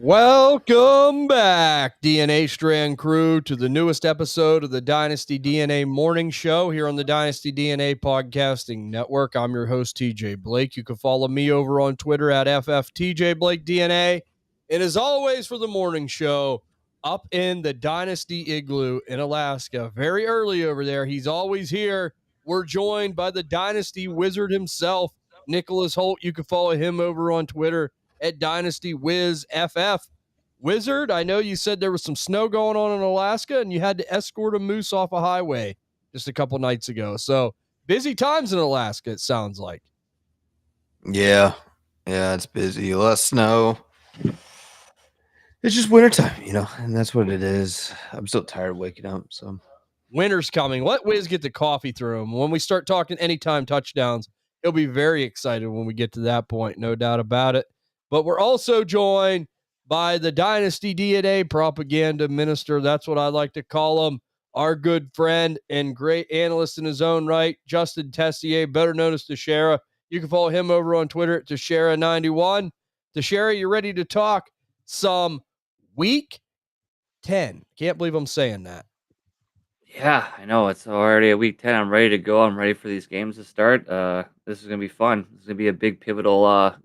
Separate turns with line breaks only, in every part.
Welcome back, DNA Strand crew, to the newest episode of the Dynasty DNA Morning Show here on the Dynasty DNA Podcasting Network. I'm your host, TJ Blake. You can follow me over on Twitter at FFTJBlakeDNA. And as always, for the morning show, up in the Dynasty Igloo in Alaska, very early over there. He's always here. We're joined by the Dynasty Wizard himself, Nicholas Holt. You can follow him over on Twitter at Dynasty Wiz FF. Wizard, I know you said there was some snow going on in Alaska and you had to escort a moose off a highway just a couple nights ago. So busy times in Alaska, it sounds like.
Yeah, it's busy. Less snow. It's just wintertime, and that's what it is. I'm still tired of waking up, so.
Winter's coming. Let Wiz get the coffee through him. When we start talking anytime touchdowns, he'll be very excited when we get to that point, no doubt about it. But we're also joined by the Dynasty DNA propaganda minister. That's what I like to call him. Our good friend and great analyst in his own right, Justin Tessier, better known as Teixeira. You can follow him over on Twitter at Teixeira91. Teixeira, you ready to talk some week 10? Can't believe I'm saying that.
Yeah, I know. It's already a week 10. I'm ready to go. I'm ready for these games to start. This is going to be fun. This is going to be a big pivotal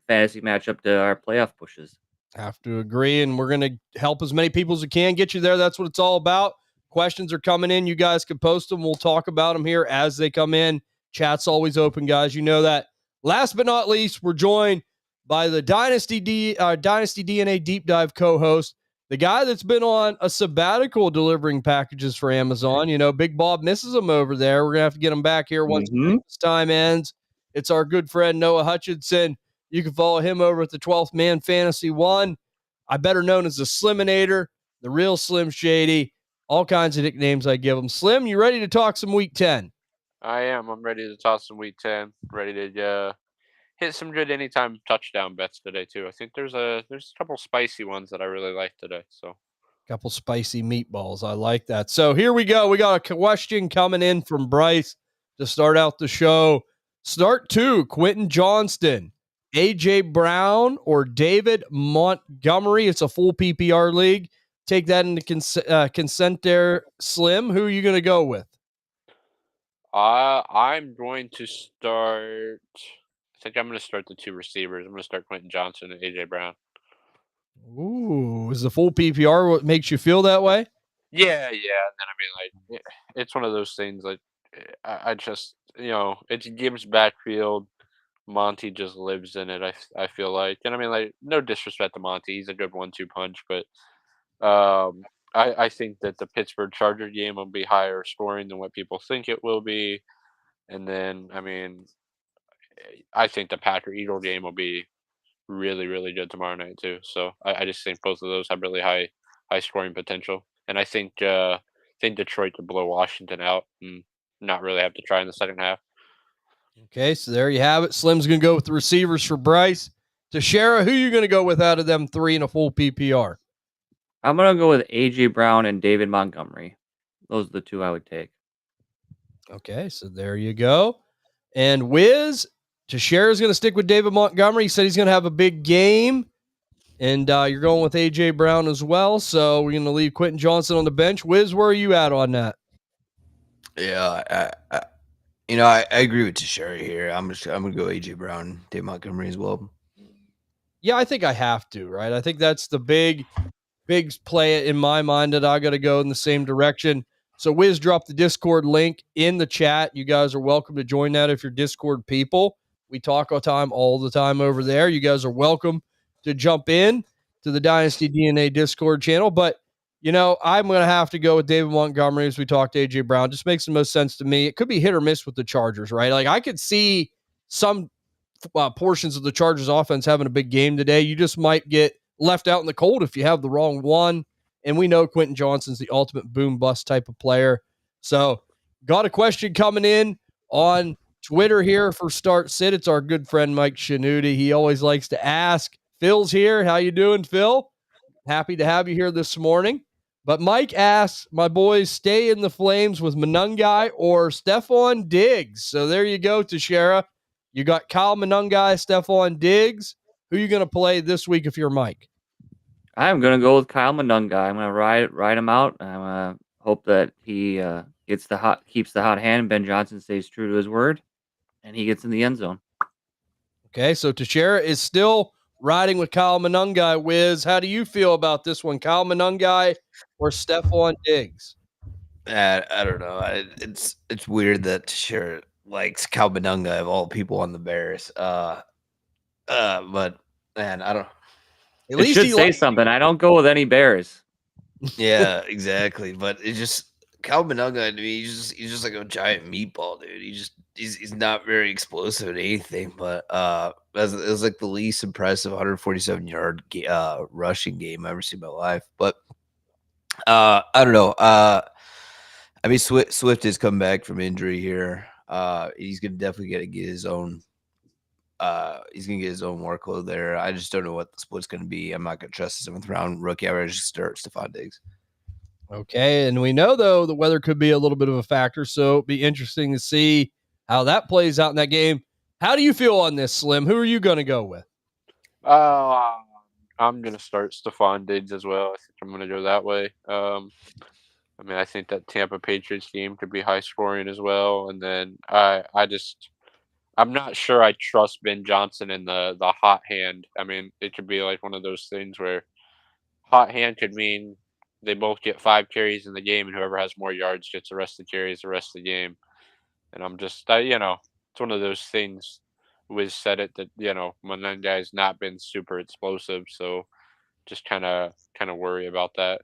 fantasy matchup to our playoff pushes.
Have to agree, and we're going to help as many people as we can get you there. That's what it's all about. Questions are coming in. You guys can post them. We'll talk about them here as they come in. Chat's always open, guys. You know that. Last but not least, we're joined by the Dynasty DNA Deep Dive co-host, the guy that's been on a sabbatical delivering packages for Amazon. You know, Big Bob misses him over there. We're going to have to get him back here once this time ends. It's our good friend Noah Hutchinson. You can follow him over at the 12th Man Fantasy 1. I better known as the Sliminator, the real Slim Shady, all kinds of nicknames I give him. Slim, you ready to talk some Week 10?
I am. I'm ready to talk some Week 10. Ready to hit some good anytime touchdown bets today too. I think there's a couple spicy ones that I really like today. So
a couple spicy meatballs. I like that. So here we go. We got a question coming in from Bryce to start out the show. Start 2, Quentin Johnston, A.J. Brown, or David Montgomery. It's a full PPR league. Take that into consent there, Slim. Who are you going to go with?
I'm going to start. I think I'm going to start the 2 receivers. I'm going to start Quentin Johnson and A.J. Brown.
Ooh, is the full PPR what makes you feel that way?
Yeah. And then, I mean, it's one of those things, like, I just, it's Gibbs' backfield. Monty just lives in it, I feel like. And, I mean, like, no disrespect to Monty. He's a good 1-2 punch. But I think that the Pittsburgh Charger game will be higher scoring than what people think it will be. And then, I mean, I think the Packer-Eagle game will be really, really good tomorrow night too. So I just think both of those have really high scoring potential. And I think Detroit could blow Washington out and not really have to try in the second half.
Okay, so there you have it. Slim's going to go with the receivers for Bryce. Teixeira, who are you going to go with out of them 3 in a full PPR?
I'm going to go with A.J. Brown and David Montgomery. Those are the 2 I would take.
Okay, so there you go. And Wiz, Teixeira's going to stick with David Montgomery. He said he's going to have a big game. And you're going with A.J. Brown as well. So we're going to leave Quentin Johnson on the bench. Wiz, where are you at on that?
Yeah, I agree with Teixeira here. I'm going to go A.J. Brown, Dave Montgomery as well.
Yeah, I think I have to, right? I think that's the big play in my mind that I got to go in the same direction. So Wiz dropped the Discord link in the chat. You guys are welcome to join that if you're Discord people. We talk all the time over there. You guys are welcome to jump in to the Dynasty DNA Discord channel. But, I'm going to have to go with David Montgomery as we talked to A.J. Brown. Just makes the most sense to me. It could be hit or miss with the Chargers, right? Like, I could see some portions of the Chargers offense having a big game today. You just might get left out in the cold if you have the wrong one. And we know Quentin Johnson's the ultimate boom bust type of player. So got a question coming in on Twitter here for Start Sit. It's our good friend Mike Shanuti. He always likes to ask. Phil's here. How you doing, Phil? Happy to have you here this morning. But Mike asks, my boys stay in the flames with Monungai or Stephon Diggs. So there you go, Teixeira. You got Kyle Monungai, Stephon Diggs. Who are you going to play this week if you're Mike?
I'm gonna go with Kyle Monunga. I'm gonna ride him out. I'm gonna hope that he keeps the hot hand. Ben Johnson stays true to his word, and he gets in the end zone.
Okay, so Teixeira is still riding with Kyle Monungai. Wiz, how do you feel about this one? Kyle Monungai or Stephon Diggs?
I don't know. It's weird that Teixeira likes Cal Benunga of all people on the Bears. But man, I don't.
At
It
least
should
he
say something. I don't go with any Bears.
Yeah, exactly. But it's just Cal Benunga to me. He's just like a giant meatball, dude. He's not very explosive at anything. But it was like the least impressive 147-yard rushing game I've ever seen in my life. But I don't know. I mean, Swift has come back from injury here. He's gonna definitely get his own. He's gonna get his own workload there. I just don't know what the split's gonna be. I'm not gonna trust the 7th-round rookie. I would just start Stephon Diggs.
Okay, and we know though the weather could be a little bit of a factor, so it'd be interesting to see how that plays out in that game. How do you feel on this, Slim? Who are you going to go with?
I'm gonna start Stephon Diggs as well. I think I'm gonna go that way. I mean, I think that Tampa Patriots game could be high scoring as well. And then I'm not sure I trust Ben Johnson in the hot hand. I mean, it could be like one of those things where hot hand could mean they both get 5 carries in the game, and whoever has more yards gets the rest of the carries the rest of the game. And I'm just, it's one of those things. Wiz said it that Menendez not been super explosive, so just kind of worry about that.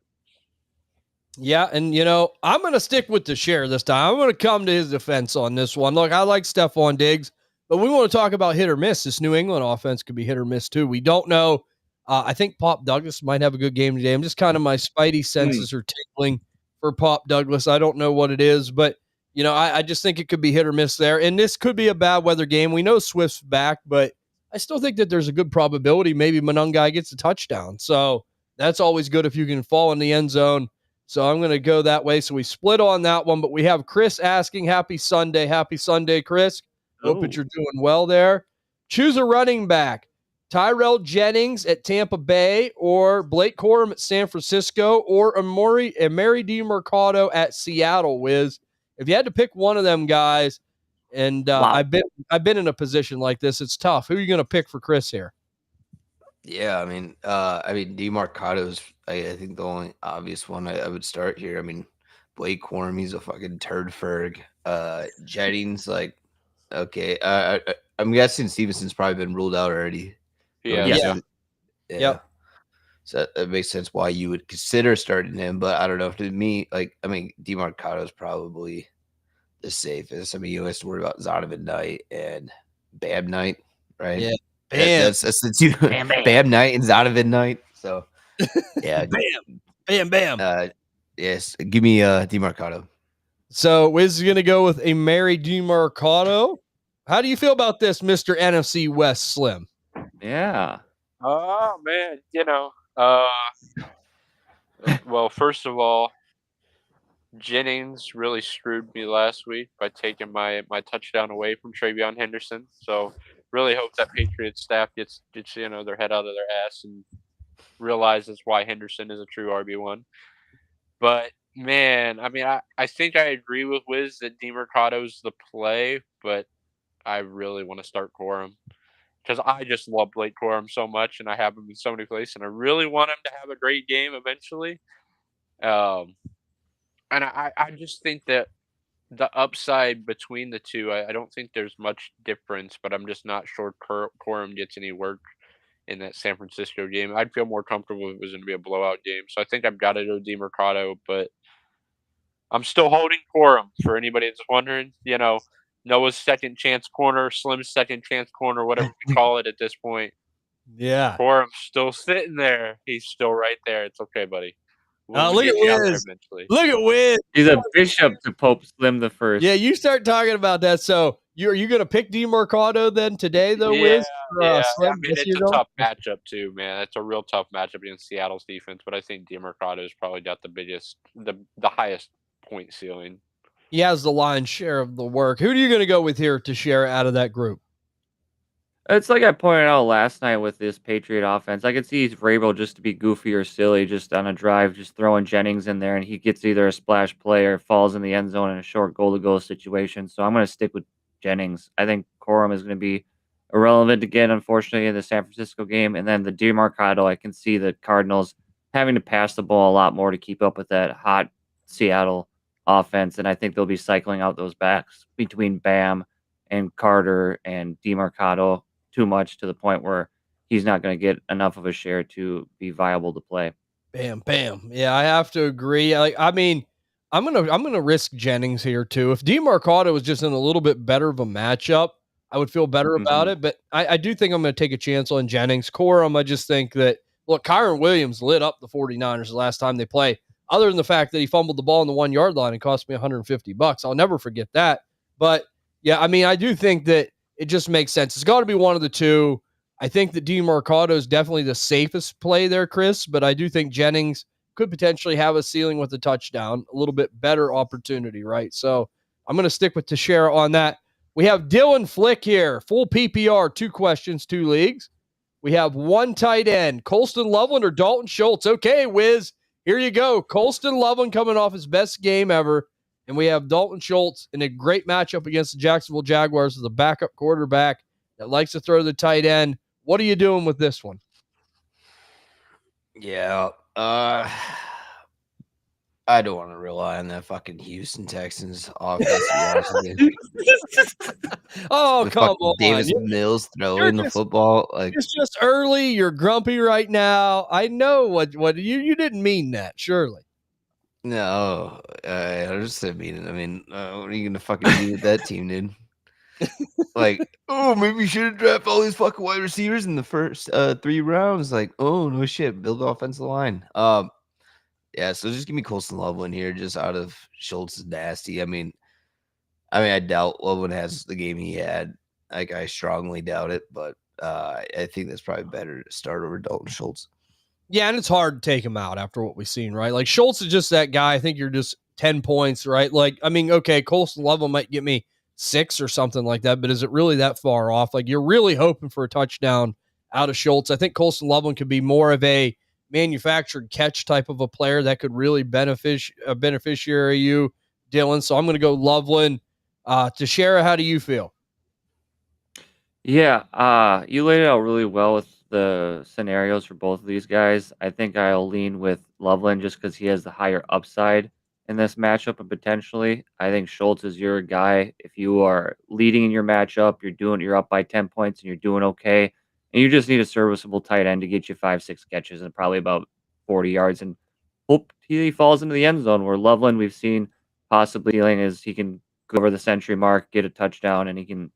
Yeah, and I'm going to stick with Teixeira this time. I'm going to come to his defense on this one. Look, I like Stephon Diggs, but we want to talk about hit or miss. This New England offense could be hit or miss too. We don't know. I think Pop Douglas might have a good game today. I'm just kind of my spidey senses are tingling for Pop Douglas. I don't know what it is, but I just think it could be hit or miss there. And this could be a bad weather game. We know Swift's back, but I still think that there's a good probability maybe Monungai gets a touchdown. So that's always good if you can fall in the end zone. So I'm going to go that way. So we split on that one, but we have Chris asking, happy Sunday. Happy Sunday, Chris. Hope that you're doing well there. Choose a running back. Tyrell Jennings at Tampa Bay or Blake Corum at San Francisco or Amari DiMercado at Seattle, Wiz. If you had to pick one of them guys, and
Wow.
I've been in a position like this, it's tough. Who are you going to pick for Chris here?
Yeah, I mean, DeMarcado is, I think, the only obvious one I would start here. I mean, Blake Corum, he's a fucking turd ferg. Jennings, like, okay. I'm guessing Stevenson's probably been ruled out already.
Yeah.
Yeah.
Yeah.
Yep.
So that makes sense why you would consider starting him, but I don't know. To me, DeMarcado is probably the safest. I mean, you always have to worry about Zonovan Knight and Bam Knight, right?
Yeah.
That's the two. Bam Knight and Zonovan Knight. So, yeah.
Bam.
Yes. Give me DeMarcado.
So Wiz is going to go with a Mary DeMarcado. How do you feel about this, Mr. NFC West Slim?
Yeah.
Oh man, well, first of all, Jennings really screwed me last week by taking my touchdown away from Travion Henderson. So really hope that Patriots staff gets their head out of their ass and realizes why Henderson is a true RB1. But man, I mean, I think I agree with Wiz that DeMercado's the play, but I really want to start Corum because I just love Blake Corum so much, and I have him in so many places, and I really want him to have a great game eventually. And I just think that the upside between the two, I don't think there's much difference, but I'm just not sure Corum gets any work in that San Francisco game. I'd feel more comfortable if it was going to be a blowout game. So I think I've got to go DeMercado, but I'm still holding Corum for anybody that's wondering. Noah's second chance corner, Slim's second chance corner, whatever we call it at this point.
Yeah.
Corum's still sitting there. He's still right there. It's okay, buddy.
Look at Wiz. Look at Wiz.
He's a bishop to Pope Slim the first.
Yeah, you start talking about that. So are you going to pick DeMarcado then today, though, Wiz?
Yeah.
Slim?
I mean, it's a tough matchup too, man. It's a real tough matchup against Seattle's defense, but I think DeMarcado's probably got the highest point ceiling.
He has the lion's share of the work. Who are you going to go with here to share out of that group?
It's like I pointed out last night with this Patriot offense. I could see Vrabel just to be goofy or silly, just on a drive, just throwing Jennings in there, and he gets either a splash play or falls in the end zone in a short goal to go situation. So I'm going to stick with Jennings. I think Corum is going to be irrelevant again, unfortunately, in the San Francisco game. And then the Demarcado, I can see the Cardinals having to pass the ball a lot more to keep up with that hot Seattle offense. And I think they'll be cycling out those backs between Bam and Carter and Demarcado too much to the point where he's not going to get enough of a share to be viable to play.
Bam, bam. Yeah, I have to agree. I mean, I'm gonna risk Jennings here too. If DeMarcado was just in a little bit better of a matchup, I would feel better about
Mhm.
it. But I do think I'm gonna take a chance on Jennings. Corum, I just think that look, Kyron Williams lit up the 49ers the last time they play. Other than the fact that he fumbled the ball on the 1 yard line and cost me $150. I'll never forget that. But yeah, I mean, I do think that it just makes sense. It's got to be one of the two. I think that DeMarcado is definitely the safest play there, Chris, but I do think Jennings could potentially have a ceiling with a touchdown, a little bit better opportunity, right? So I'm going to stick with Teixeira on that. We have Dylan Flick here, full PPR, 2 questions, 2 leagues. We have one tight end, Colston Loveland or Dalton Schultz. Okay, Wiz, here you go. Colston Loveland coming off his best game ever. And we have Dalton Schultz in a great matchup against the Jacksonville Jaguars as a backup quarterback that likes to throw the tight end. What are you doing with this one?
Yeah. I don't want to rely on that fucking Houston Texans offense, to be honest with you.
Oh,
The
come
fucking
on.
Davis Mills
You're
throwing the
just
football. Like,
it's just early. You're grumpy right now. I know what you didn't mean that, surely.
no, I just didn't mean it. I mean, what are you gonna fucking do with that team, dude? Like, oh, maybe you should have drafted all these fucking wide receivers in the first 3 rounds. Like, oh no shit, build the offensive line. Yeah, so just give me Colston Loveland here, just out of Schultz's nasty. I doubt Loveland has the game he had. Like, I strongly doubt it, but I think that's probably better to start over Dalton Schultz.
Yeah, and it's hard to take him out after what we've seen, right? Like Schultz is just that guy. I think you're just 10 points, right? Like, I mean, okay, Colston Loveland might get me 6 or something like that, but is it really that far off? Like, you're really hoping for a touchdown out of Schultz. I think Colston Loveland could be more of a manufactured catch type of a player that could really beneficiary you, Dylan. So I'm going to go Loveland. Teixeira, how do you feel?
Yeah, you laid it out really well with the scenarios for both of these guys. I think I'll lean with Loveland just because he has the higher upside in this matchup, and potentially, I think Schultz is your guy. If you are leading in your matchup, you're up by 10 points and you're doing okay, and you just need a serviceable tight end to get you 5, 6 catches and probably about 40 yards, and hope he falls into the end zone. Where Loveland, we've seen possibly dealing is he can go over the century mark, get a touchdown, and he can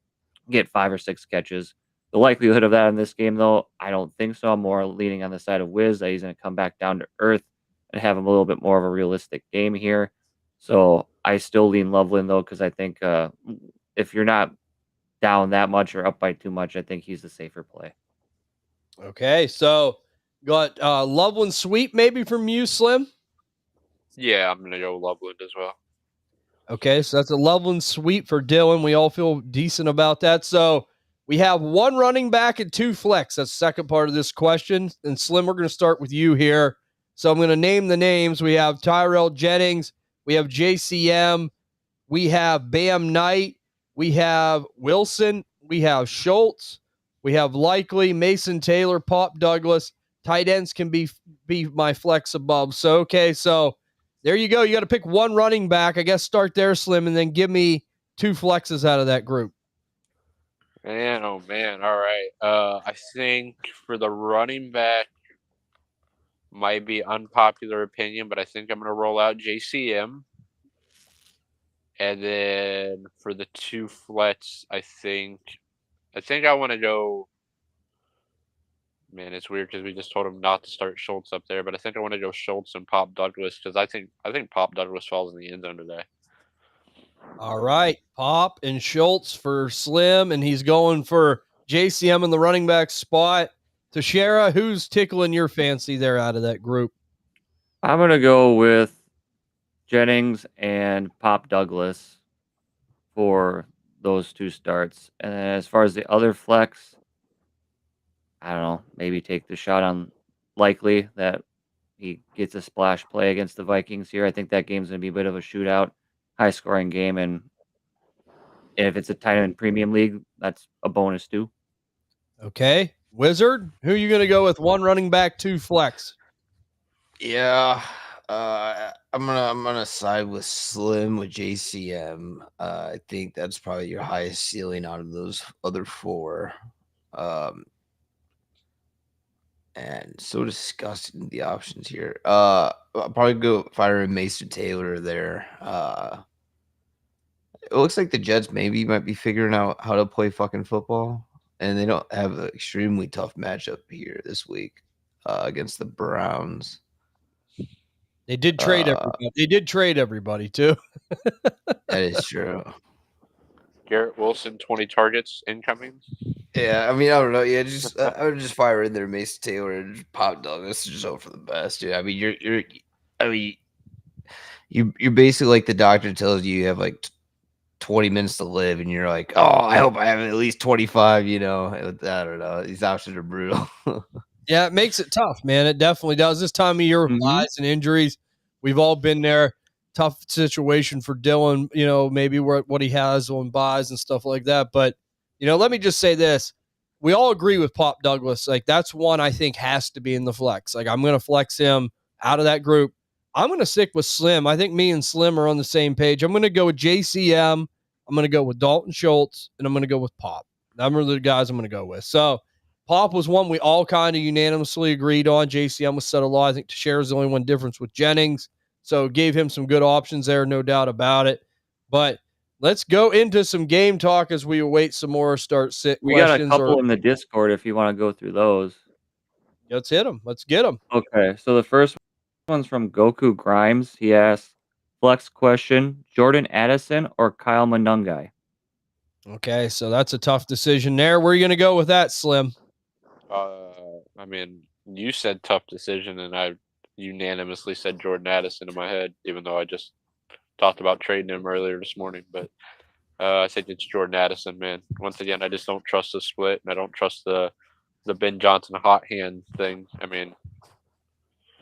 get 5 or 6 catches. The likelihood of that in this game, though, I don't think so. I'm more leaning on the side of Wiz that he's going to come back down to earth and have him a little bit more of a realistic game here. So I still lean Loveland, though, because I think if you're not down that much or up by too much, I think he's the safer play.
Okay, so got Loveland sweep maybe from you, Slim.
Yeah, I'm gonna go Loveland as well.
Okay, so that's a Loveland sweep for Dylan. We all feel decent about that. So we have one running back and 2 flex. That's the second part of this question. And Slim, we're going to start with you here. So I'm going to name the names. We have Tyrell Jennings. We have JCM. We have Bam Knight. We have Wilson. We have Schultz. We have Likely, Mason Taylor, Pop Douglas. Tight ends can be my flex above. So, okay, so there you go. You got to pick one running back. I guess start there, Slim, and then give me 2 flexes out of that group.
Man, oh man. All right. I think for the running back, might be unpopular opinion, but I think I'm gonna roll out JCM. And then for the 2 flex, I think I want to go. Man, it's weird because we just told him not to start Schultz up there, but I think I want to go Schultz and Pop Douglas because I think Pop Douglas falls in the end zone today.
All right, Pop and Schultz for Slim, and he's going for JCM in the running back spot. Teixeira, who's tickling your fancy there out of that group?
I'm going to go with Jennings and Pop Douglas for those 2 starts. And then as far as the other flex, I don't know, maybe take the shot on Likely that he gets a splash play against the Vikings here. I think that game's going to be a bit of a shootout, high scoring game. And if it's a tight end premium league, that's a bonus too.
Okay. Wizard, who are you going to go with? One running back, two flex.
Yeah, I'm gonna side with Slim with JCM. I think that's probably your highest ceiling out of those other four. And so disgusting the options here. I'll probably go fire in Mason Taylor there. It looks like the Jets maybe might be figuring out how to play fucking football, and they don't have an extremely tough matchup here this week against the Browns.
They did trade everybody. They did trade everybody too.
That is true.
Garrett Wilson, 20 targets incoming.
Yeah, I mean, I don't know. Yeah, just I would just fire in there Mason Taylor and just Pop Douglas just hope for the best. Yeah, I mean, I mean, you're basically like the doctor tells you have like 20 minutes to live, and you're like, oh, I hope I have at least 25. You know, I don't know. These options are brutal.
Yeah, it makes it tough, man. It definitely does. This time of year with buys and injuries, we've all been there. Tough situation for Dylan, you know, maybe what he has on buys and stuff like that. But, you know, let me just say this. We all agree with Pop Douglas. Like, that's one I think has to be in the flex. Like, I'm going to flex him out of that group. I'm going to stick with Slim. I think me and Slim are on the same page. I'm going to go with JCM. I'm going to go with Dalton Schultz, and I'm going to go with Pop. Them are the guys I'm going to go with. So, Pop was one we all kind of unanimously agreed on. JCM was set a law. I think Teixeira's the only one difference with Jennings. So gave him some good options there, no doubt about it. But let's go into some game talk as we await some more start sit
We
questions.
got a couple in the Discord if you want to go through those.
Let's hit them. Let's get them.
Okay, so the first one's from Goku Grimes. He asks, flex question, Jordan Addison or Kyle Monungai?
Okay, so that's a tough decision there. Where are you going to go with that, Slim?
I mean, you said tough decision, and I unanimously said Jordan Addison in my head, even though I just talked about trading him earlier this morning. But I think it's Jordan Addison, man. Once again, I just don't trust the split, and I don't trust the Ben Johnson hot hand thing. I mean,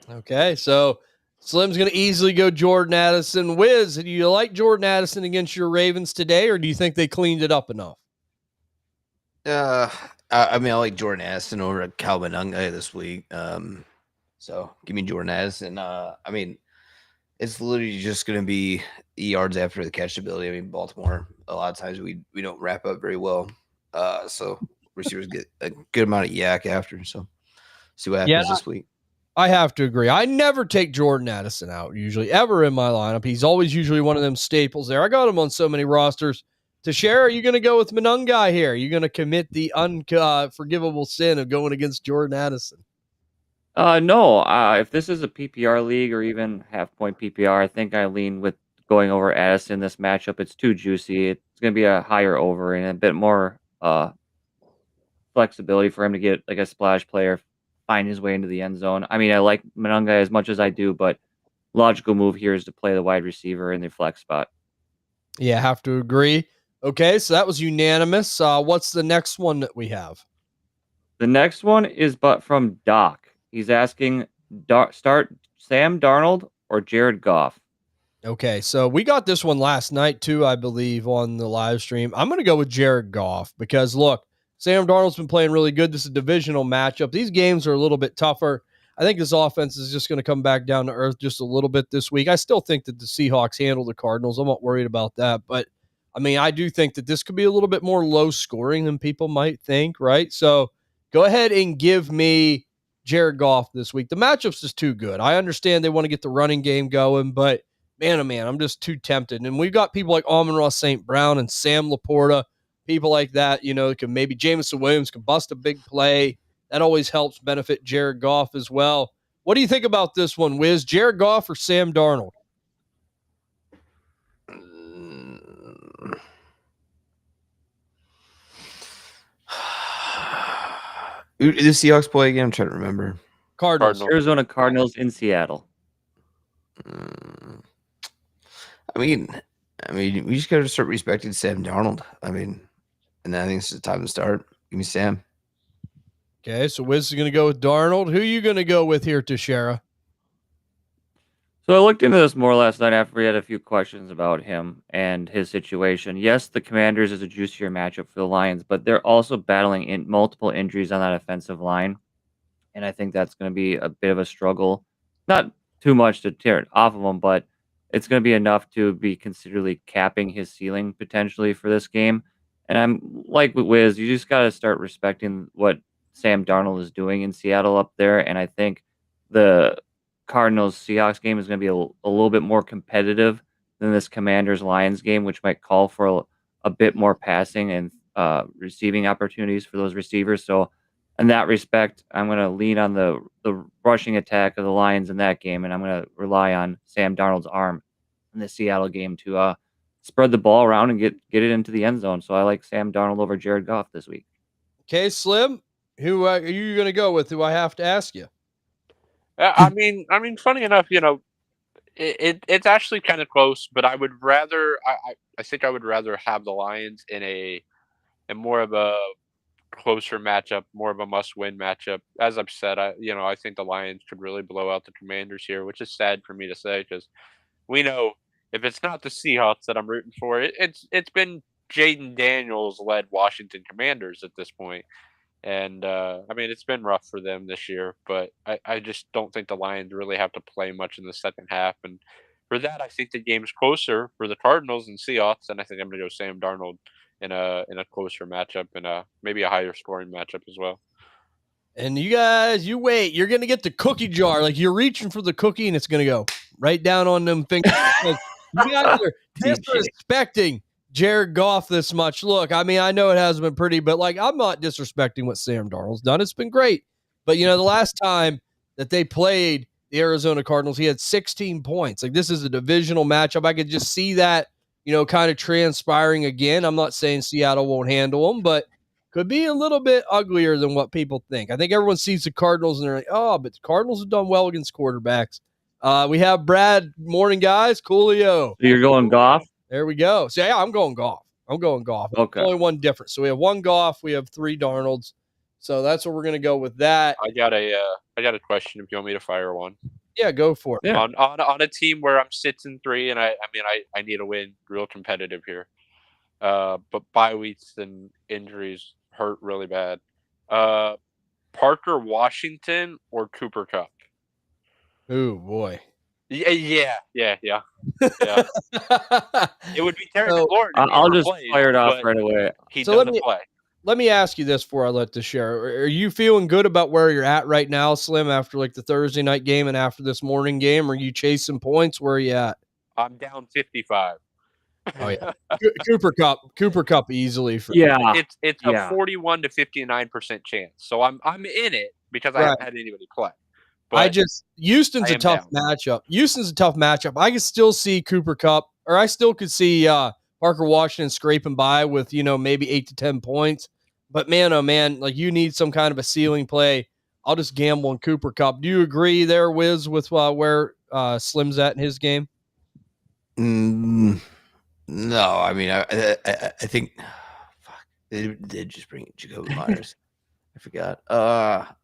okay, so Slim's going to easily go Jordan Addison. Wiz, do you like Jordan Addison against your Ravens today, or do you think they cleaned it up enough?
I mean, I like Jordan Addison over at Calvin Ungai this week. So give me Jordan Addison. I mean, it's literally just going to be yards after the catch ability. I mean, Baltimore, a lot of times we don't wrap up very well. So receivers get a good amount of yak after. So see what happens this week.
I have to agree. I never take Jordan Addison out, usually, ever in my lineup. He's always usually one of them staples there. I got him on so many rosters. Teixeira, are you going to go with Monungai here? Are you going to commit the unforgivable sin of going against Jordan Addison?
No. If this is a PPR league or even half-point PPR, I think I lean with going over Addison in this matchup. It's too juicy. It's going to be a higher over and a bit more flexibility for him to get like a splash player, find his way into the end zone. I mean, I like Monungai as much as I do, but logical move here is to play the wide receiver in the flex spot.
Yeah, I have to agree. Okay, so that was unanimous. What's the next one that we have?
The next one is from Doc. He's asking, start Sam Darnold or Jared Goff?
Okay, so we got this one last night too, I believe, on the live stream. I'm going to go with Jared Goff because, look, Sam Darnold's been playing really good. This is a divisional matchup. These games are a little bit tougher. I think this offense is just going to come back down to earth just a little bit this week. I still think that the Seahawks handle the Cardinals. I'm not worried about that, but I mean, I do think that this could be a little bit more low scoring than people might think, right? So go ahead and give me Jared Goff this week. The matchup's just too good. I understand they want to get the running game going, but man, oh man, I'm just too tempted. And we've got people like Amon-Ra St. Brown and Sam Laporta, people like that, you know, can maybe Jameson Williams can bust a big play. That always helps benefit Jared Goff as well. What do you think about this one, Wiz? Jared Goff or Sam Darnold?
Who did the Seahawks play again? I'm trying to remember.
Cardinals.
Arizona Cardinals in Seattle.
I mean, we just got to start respecting Sam Darnold. I mean, and I think it's the time to start. Give me Sam.
Okay, so Wiz is going to go with Darnold. Who are you going to go with here, Teixeira?
So I looked into this more last night after we had a few questions about him and his situation. Yes, the Commanders is a juicier matchup for the Lions, but they're also battling in multiple injuries on that offensive line. And I think that's going to be a bit of a struggle. Not too much to tear it off of him, but it's going to be enough to be considerably capping his ceiling potentially for this game. And I'm like with Wiz, you just got to start respecting what Sam Darnold is doing in Seattle up there. And I think the Cardinals Seahawks game is going to be a little bit more competitive than this Commanders Lions game, which might call for a bit more passing and receiving opportunities for those receivers. So, in that respect, I'm going to lean on the rushing attack of the Lions in that game, and I'm going to rely on Sam Darnold's arm in the Seattle game to spread the ball around and get it into the end zone. So I like Sam Darnold over Jared Goff this week.
Okay, Slim, who are you going to go with? Do I have to ask you?
I mean, funny enough, it's actually kind of close, but I would rather. I think I would rather have the Lions in more of a closer matchup, more of a must-win matchup. As I've said, I think the Lions could really blow out the Commanders here, which is sad for me to say because we know if it's not the Seahawks that I'm rooting for, it's been Jaden Daniels led Washington Commanders at this point. And I mean, it's been rough for them this year, but I just don't think the Lions really have to play much in the second half. And for that, I think the game's closer for the Cardinals and Seahawks, and I think I'm going to go Sam Darnold in a closer matchup and maybe a higher scoring matchup as well.
And you guys, you wait. You're going to get the cookie jar. Like you're reaching for the cookie, and it's going to go right down on them fingers. You guys are disrespecting Jared Goff this much. Look, I mean, I know it hasn't been pretty, but like I'm not disrespecting what Sam Darnold's done. It's been great. But the last time that they played the Arizona Cardinals, he had 16 points. Like this is a divisional matchup. I could just see that, kind of transpiring again. I'm not saying Seattle won't handle them, but could be a little bit uglier than what people think. I think everyone sees the Cardinals and they're like, oh, but the Cardinals have done well against quarterbacks. We have Brad. Morning, guys. Coolio.
So you're going Goff?
There we go. So, yeah, I'm going Goff.
Okay.
Only one difference. So we have one Goff. We have three Darnolds. So that's what we're going to go with that.
I got a question if you want me to fire one.
Yeah, go for it.
Yeah.
On a team where I'm 6-3, and I need to win, real competitive here. But bye weeks and injuries hurt really bad. Parker Washington or Cooper Kupp?
Oh boy.
Yeah. It would be terrible.
So,
I'll just fire it off right away.
He doesn't play.
Let me ask you this before I let this share. Are you feeling good about where you're at right now, Slim, after like the Thursday night game and after this morning game? Are you chasing points? Where are you at?
I'm down 55.
Oh yeah, Cooper Kupp easily.
It's a 41 to 59% chance. So I'm in it because I haven't had anybody play. But
Houston's a tough matchup. I can still see Cooper Kupp, or I still could see Parker Washington scraping by with maybe 8 to 10 points. But man, oh man, like you need some kind of a ceiling play. I'll just gamble on Cooper Kupp. Do you agree there, Wiz, with where Slim's at in his game?
No, I mean, I think they did just bring in Jacoby Myers. I forgot.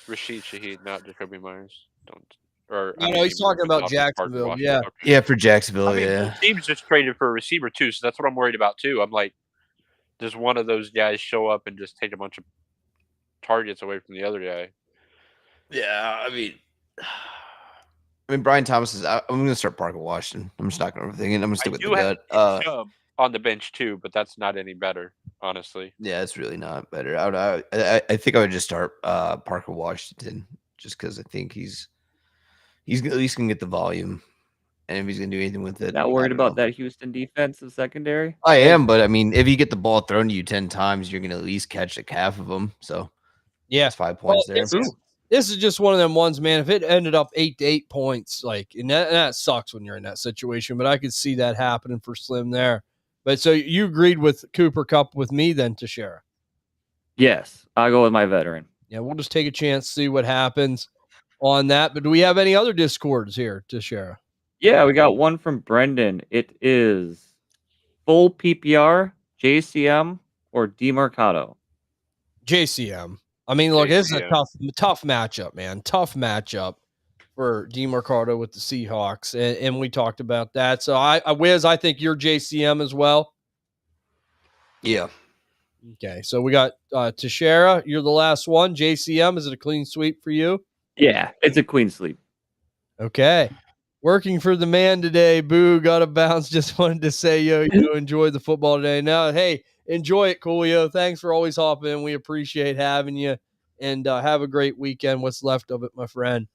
Rashid Shaheed, not Jacoby Myers.
He's talking about Jacksonville.
Yeah, for Jacksonville.
The team's just traded for a receiver too, so that's what I'm worried about too. I'm like, does one of those guys show up and just take a bunch of targets away from the other guy?
Yeah, I mean, Brian Thomas is out. I'm going to start Parker Washington. I'm just not going to overthink it. I'm going to stick with the gut.
On the bench too, but that's not any better, honestly.
Yeah, it's really not better. I think I would just start Parker Washington just because I think he's at least going to get the volume. And if he's going to do anything with it.
Not worried about that Houston defensive secondary?
I am, but I mean, if you get the ball thrown to you 10 times, you're going to at least catch like half of them. So,
yeah,
that's 5 points there.
This is just one of them ones, man. If it ended up 8 to 8 points, and that sucks when you're in that situation, but I could see that happening for Slim there. But so you agreed with Cooper Kupp with me then, Teixeira?
Yes, I'll go with my veteran.
Yeah, we'll just take a chance, see what happens on that. But do we have any other discords here, Teixeira?
Yeah, we got one from Brendan. It is full PPR, JCM, or DeMarcado.
JCM. I mean, look, this is a
JCM.
tough matchup, man. Tough matchup for DeMarcado with the Seahawks, and we talked about that. So Wiz, I think you're JCM as well.
Yeah.
Okay, so we got Teixeira. You're the last one. JCM, is it a clean sweep for you?
Yeah, it's a clean sweep.
Okay. Working for the man today. Boo, got to bounce. Just wanted to say, enjoy the football today. Now, hey, enjoy it, Coolio. Thanks for always hopping in. We appreciate having you. And have a great weekend. What's left of it, my friend.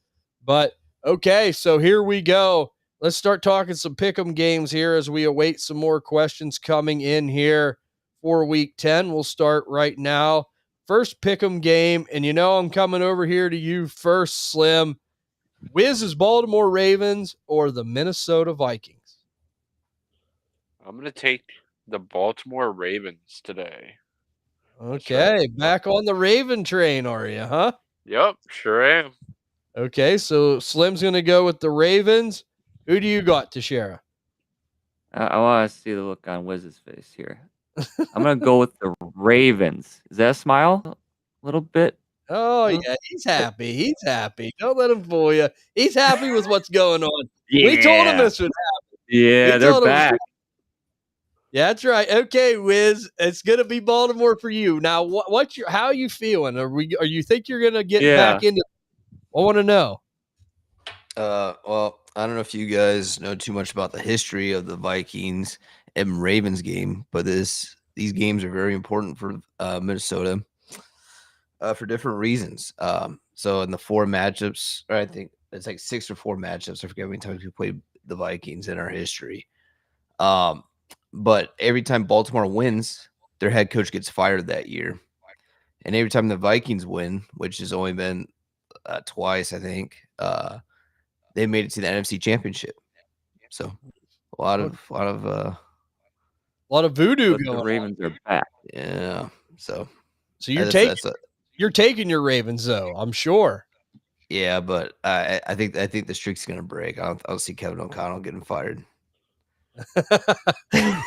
But, okay, so here we go. Let's start talking some pick'em games here as we await some more questions coming in here for week 10. We'll start right now. First pick'em game. And I'm coming over here to you first, Slim. Wiz's Baltimore Ravens or the Minnesota Vikings?
I'm going to take the Baltimore Ravens today.
Okay,
right.
back on the Raven train, are you, huh?
Yep, sure am.
Okay, so Slim's going to go with the Ravens. Who do you got, Teixeira?
I want to see the look on Wiz's face here. I'm going to go with the Ravens. Is that a smile? A little bit?
Oh, yeah, he's happy. He's happy. Don't let him fool you. He's happy with what's going on.
Yeah.
We told him this would happen.
Yeah,
We
they're
told him-
back.
Yeah, that's right. Okay, Wiz, it's gonna be Baltimore for you. Now, how are you feeling? Are you think you're gonna get back into? I want to know.
Well, I don't know if you guys know too much about the history of the Vikings and Ravens game, but these games are very important for Minnesota for different reasons. So in the 4 matchups, or I think it's like 6 or 4 matchups. I forget how many times we played the Vikings in our history. But every time Baltimore wins, their head coach gets fired that year. And every time the Vikings win, which has only been twice, I think, they made it to the NFC Championship. So a lot of
voodoo
But
going
the Ravens are back.
yeah. So
you're taking your Ravens though, I'm sure.
Yeah, but I think the streak's gonna break. I don't see Kevin O'Connell getting fired.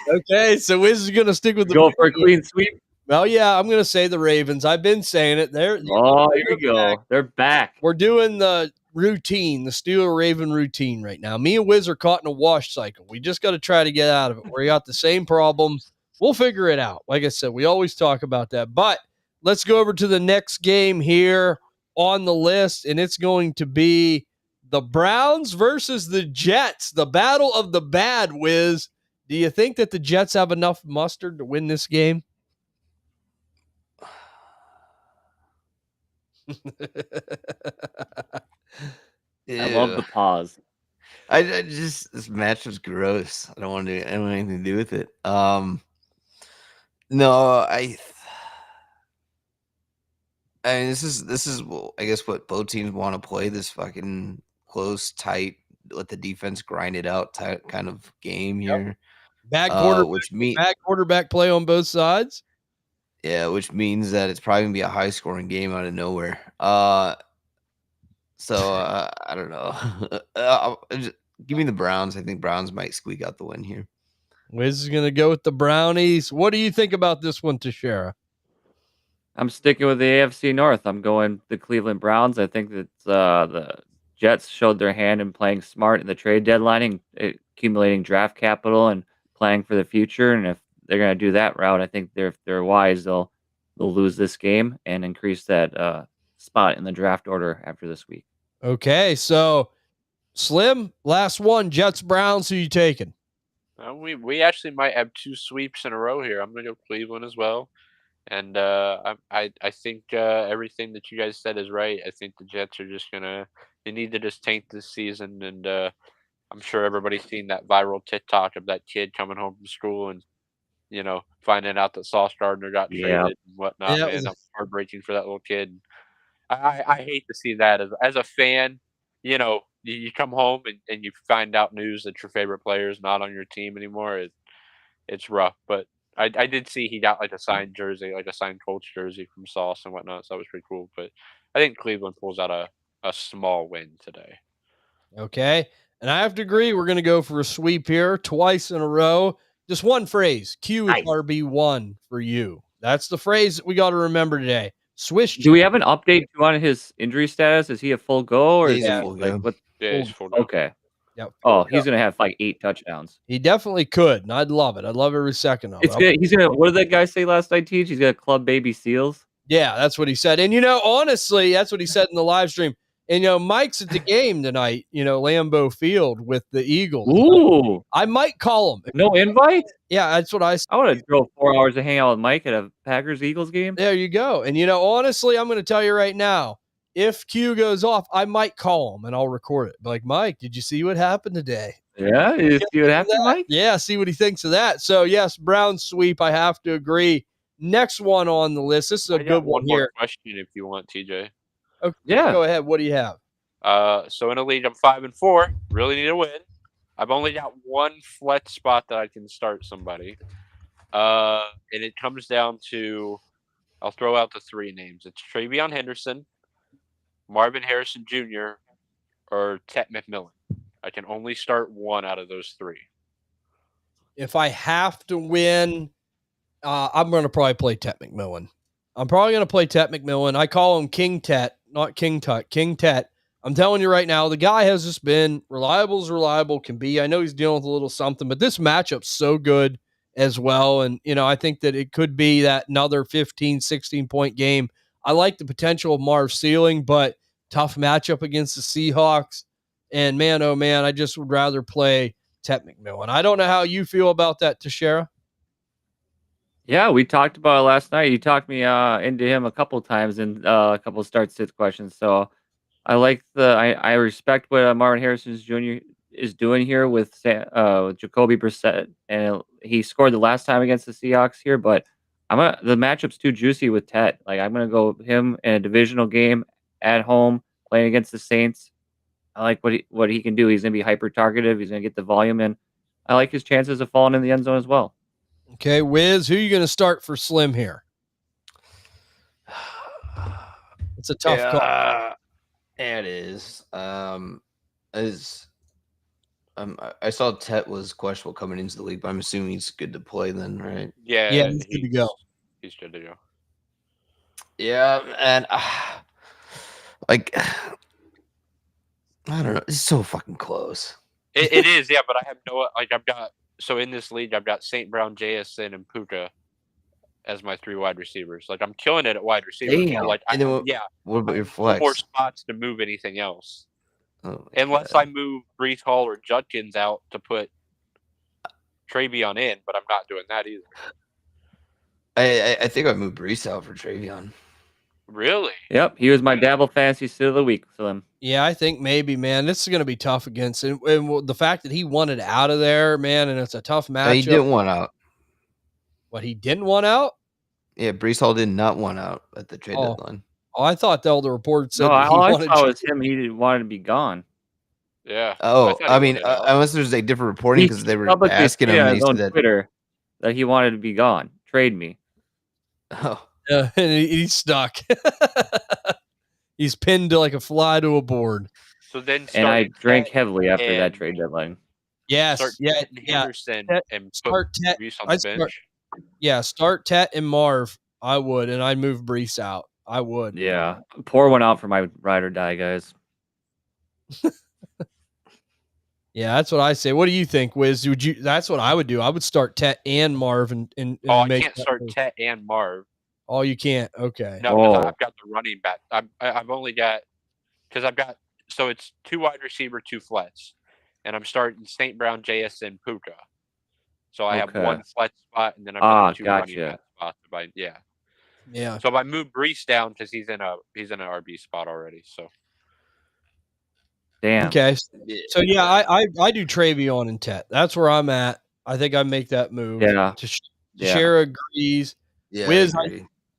Okay, so Wiz is gonna stick with the
Go for a clean sweep.
Well, yeah, I'm gonna say the Ravens. I've been saying it.
Here we go. They're back.
We're doing the routine, the Steeler Raven routine right now. Me and Wiz are caught in a wash cycle. We just got to try to get out of it. We got the same problems. We'll figure it out. Like I said, we always talk about that. But let's go over to the next game here on the list, and it's going to be the Browns versus the Jets, the battle of the bad, Wiz. Do you think that the Jets have enough mustard to win this game?
I love the pause.
I just this match was gross. I don't want anything to do with it. No, I mean this is well, I guess what both teams want to play, this fucking close, tight, let the defense grind it out type kind of game here.
Bad quarterback play on both sides.
Yeah, which means that it's probably gonna be a high scoring game out of nowhere. So I don't know. Give me the Browns. I think Browns might squeak out the win here.
Wiz is going to go with the Brownies. What do you think about this one, Teixeira?
I'm sticking with the AFC North. I'm going the Cleveland Browns. I think that the Jets showed their hand in playing smart in the trade deadline, and accumulating draft capital and planning for the future. And if they're going to do that route, I think if they're wise, they'll lose this game and increase that spot in the draft order after this week.
Okay, so Slim, last one, Jets Browns. Who you taking?
We actually might have 2 sweeps in a row here. I'm going to go Cleveland as well. And I think everything that you guys said is right. I think the Jets are just they need to just tank this season. And I'm sure everybody's seen that viral TikTok of that kid coming home from school and, finding out that Sauce Gardner got traded and whatnot.
Yeah,
man, that was heartbreaking for that little kid. I hate to see that as a fan. You come home and you find out news that your favorite player is not on your team anymore. It's rough, but I did see he got like a signed jersey, like a signed Colts jersey from Sauce and whatnot. So that was pretty cool. But I think Cleveland pulls out a small win today.
Okay. And I have to agree, we're going to go for a sweep here twice in a row. Just one phrase, Q is RB1 for you. That's the phrase that we got to remember today. Swiss.
Do we have an update on his injury status? Is he a full go or
Yeah,
is
he's a
he
full
like
go.
what?
Yeah, he's full go.
Okay.
Yep.
Oh, he's gonna have like 8 touchdowns.
He definitely could, and I'd love it. I'd love every second of
It's
it.
good. He's gonna. What did that guy say last night? Teach. He's gonna club baby seals.
Yeah, that's what he said. And, honestly, that's what he said in the live stream. And, Mike's at the game tonight, Lambeau Field with the Eagles.
Ooh,
I might call him.
no invite.
Yeah, that's what I said.
I would have drove 4 hours to hang out with Mike at a Packers Eagles game.
There you go. And, honestly, I'm going to tell you right now, if Q goes off, I might call him and I'll record it. Be like, Mike, did you see what happened today?
Yeah, you see what happened, Mike?
Yeah, see what he thinks of that. So, yes, Brown sweep. I have to agree. Next one on the list. This is a
I
good
got
one
one more
here.
question if you want, TJ.
Okay,
Yeah.
go ahead. What do you have?
So in a league, I'm 5-4. Really need a win. I've only got one flex spot that I can start somebody. And it comes down to, I'll throw out the 3 names. It's Travion Henderson, Marvin Harrison Jr., or Tet McMillan. I can only start one out of those 3.
If I have to win, I'm going to probably play Tet McMillan. I'm probably going to play Tet McMillan. I call him King Tet, not King Tut. King Tet. I'm telling you right now, the guy has just been reliable as reliable can be. I know he's dealing with a little something, but this matchup's so good as well. And, I think that it could be that another 15, 16-point game. I like the potential of Marv ceiling, but tough matchup against the Seahawks. And, man, oh, man, I just would rather play Tet McMillan. I don't know how you feel about that, Teixeira.
Yeah, we talked about it last night. You talked me into him a couple times in a couple start sit questions. So I like I respect what Marvin Harrison Jr. is doing here with Jacoby Brissett, and he scored the last time against the Seahawks here. But the matchup's too juicy with Tet. Like I'm gonna go with him in a divisional game at home playing against the Saints. I like what he can do. He's gonna be hyper targeted. He's gonna get the volume, and I like his chances of falling in the end zone as well.
Okay, Wiz, who are you going to start for Slim here? It's a tough call.
Yeah, it is. I saw Tet was questionable coming into the league, but I'm assuming he's good to play then, right?
Yeah,
he's good to go.
He's good to go.
Yeah, and I don't know. It's so fucking close.
It is, yeah, but I have I've got, so in this league, I've got St. Brown, JSN, and Puka as my 3 wide receivers. Like, I'm killing it at wide receiver.
Damn.
Like,
What about your
no
flex?
more spots to move anything else.
Oh,
Unless I move Brees Hall or Judkins out to put Travion in, but I'm not doing that either.
I think I moved Brees out for Travion.
Really?
Yep, he was my Dabble Fantasy Sit of the Week, Slim.
Yeah, I think maybe, man. This is going to be tough against him. And the fact that he wanted out of there, man, and it's a tough matchup.
He didn't want out.
What, he didn't want out?
Yeah, Brees Hall did not want out at the trade deadline.
Oh, I thought the report said
No,
that he
all I
wanted
saw was him. He wanted to be gone.
Yeah.
Oh, I mean, unless there's a different reporting because they were asking him.
On his own Twitter that he wanted to be gone. Trade me.
Oh.
And he's stuck. He's pinned to like a fly to a board.
So then,
and I drank heavily after that trade deadline.
Yes,
start
yeah,
Henderson and
start
put Brees on the bench.
Start Tet and Marv. I would, and I'd move Brees out. I would.
Yeah, pour one out for my ride or die guys.
Yeah, that's what I say. What do you think, Wiz? Would you? That's what I would do. I would start Tet and Marv and
I
make
can't start Tet and Marv.
Oh, you can't. Okay.
No, I've got the running back. I've only got so it's 2 wide receiver, 2 flats, and I'm starting St. Brown, JSN, Puka. So I have 1 flat spot, and then I've got 2 running back spots.
Yeah.
So if I move Brees down because he's in an RB spot already. So.
Damn.
Okay. So yeah, I do Travion and Tet. That's where I'm at. I think I make that move.
Yeah.
Share agrees.
Yeah.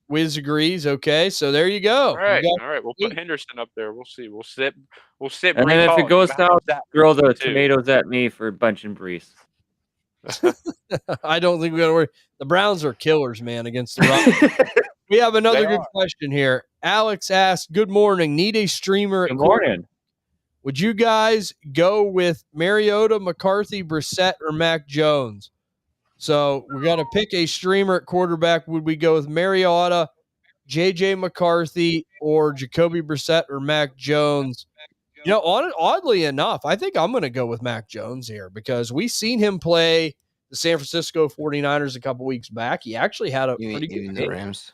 Wiz agrees. Okay, so there you go.
All right. We'll put Henderson up there. We'll see. We'll sit.
And then if it goes down, throw the tomatoes at me for bunching Brees.
I don't think we got to worry. The Browns are killers, man, against the Rockets. We have another good question here. Alex asked, "Good morning. Need a streamer."
Good morning.
Would you guys go with Mariota, McCarthy, Brissett, or Mac Jones? So we got to pick a streamer at quarterback. Would we go with Mariota, J.J. McCarthy or Jacoby Brissett or Mac Jones. Oddly enough, I think I'm going to go with Mac Jones here because we seen him play the San Francisco 49ers a couple weeks back. He actually had a pretty good
Even
game.
the Rams.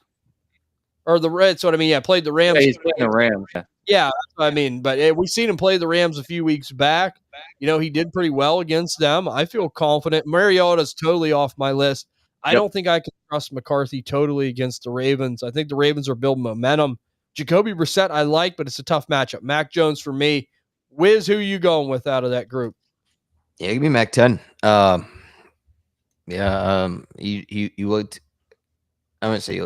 Or the Reds, what I mean. Yeah, played the Rams.
Yeah, he's playing the Rams.
Yeah, that's what I mean. But we seen him play the Rams a few weeks back. He did pretty well against them. I feel confident. Mariota's totally off my list. I don't think I can trust McCarthy totally against the Ravens. I think the Ravens are building momentum. Jacoby Brissett I like, but it's a tough matchup. Mac Jones for me. Wiz, who are you going with out of that group?
Yeah, give me Mac 10. He looked. I wouldn't say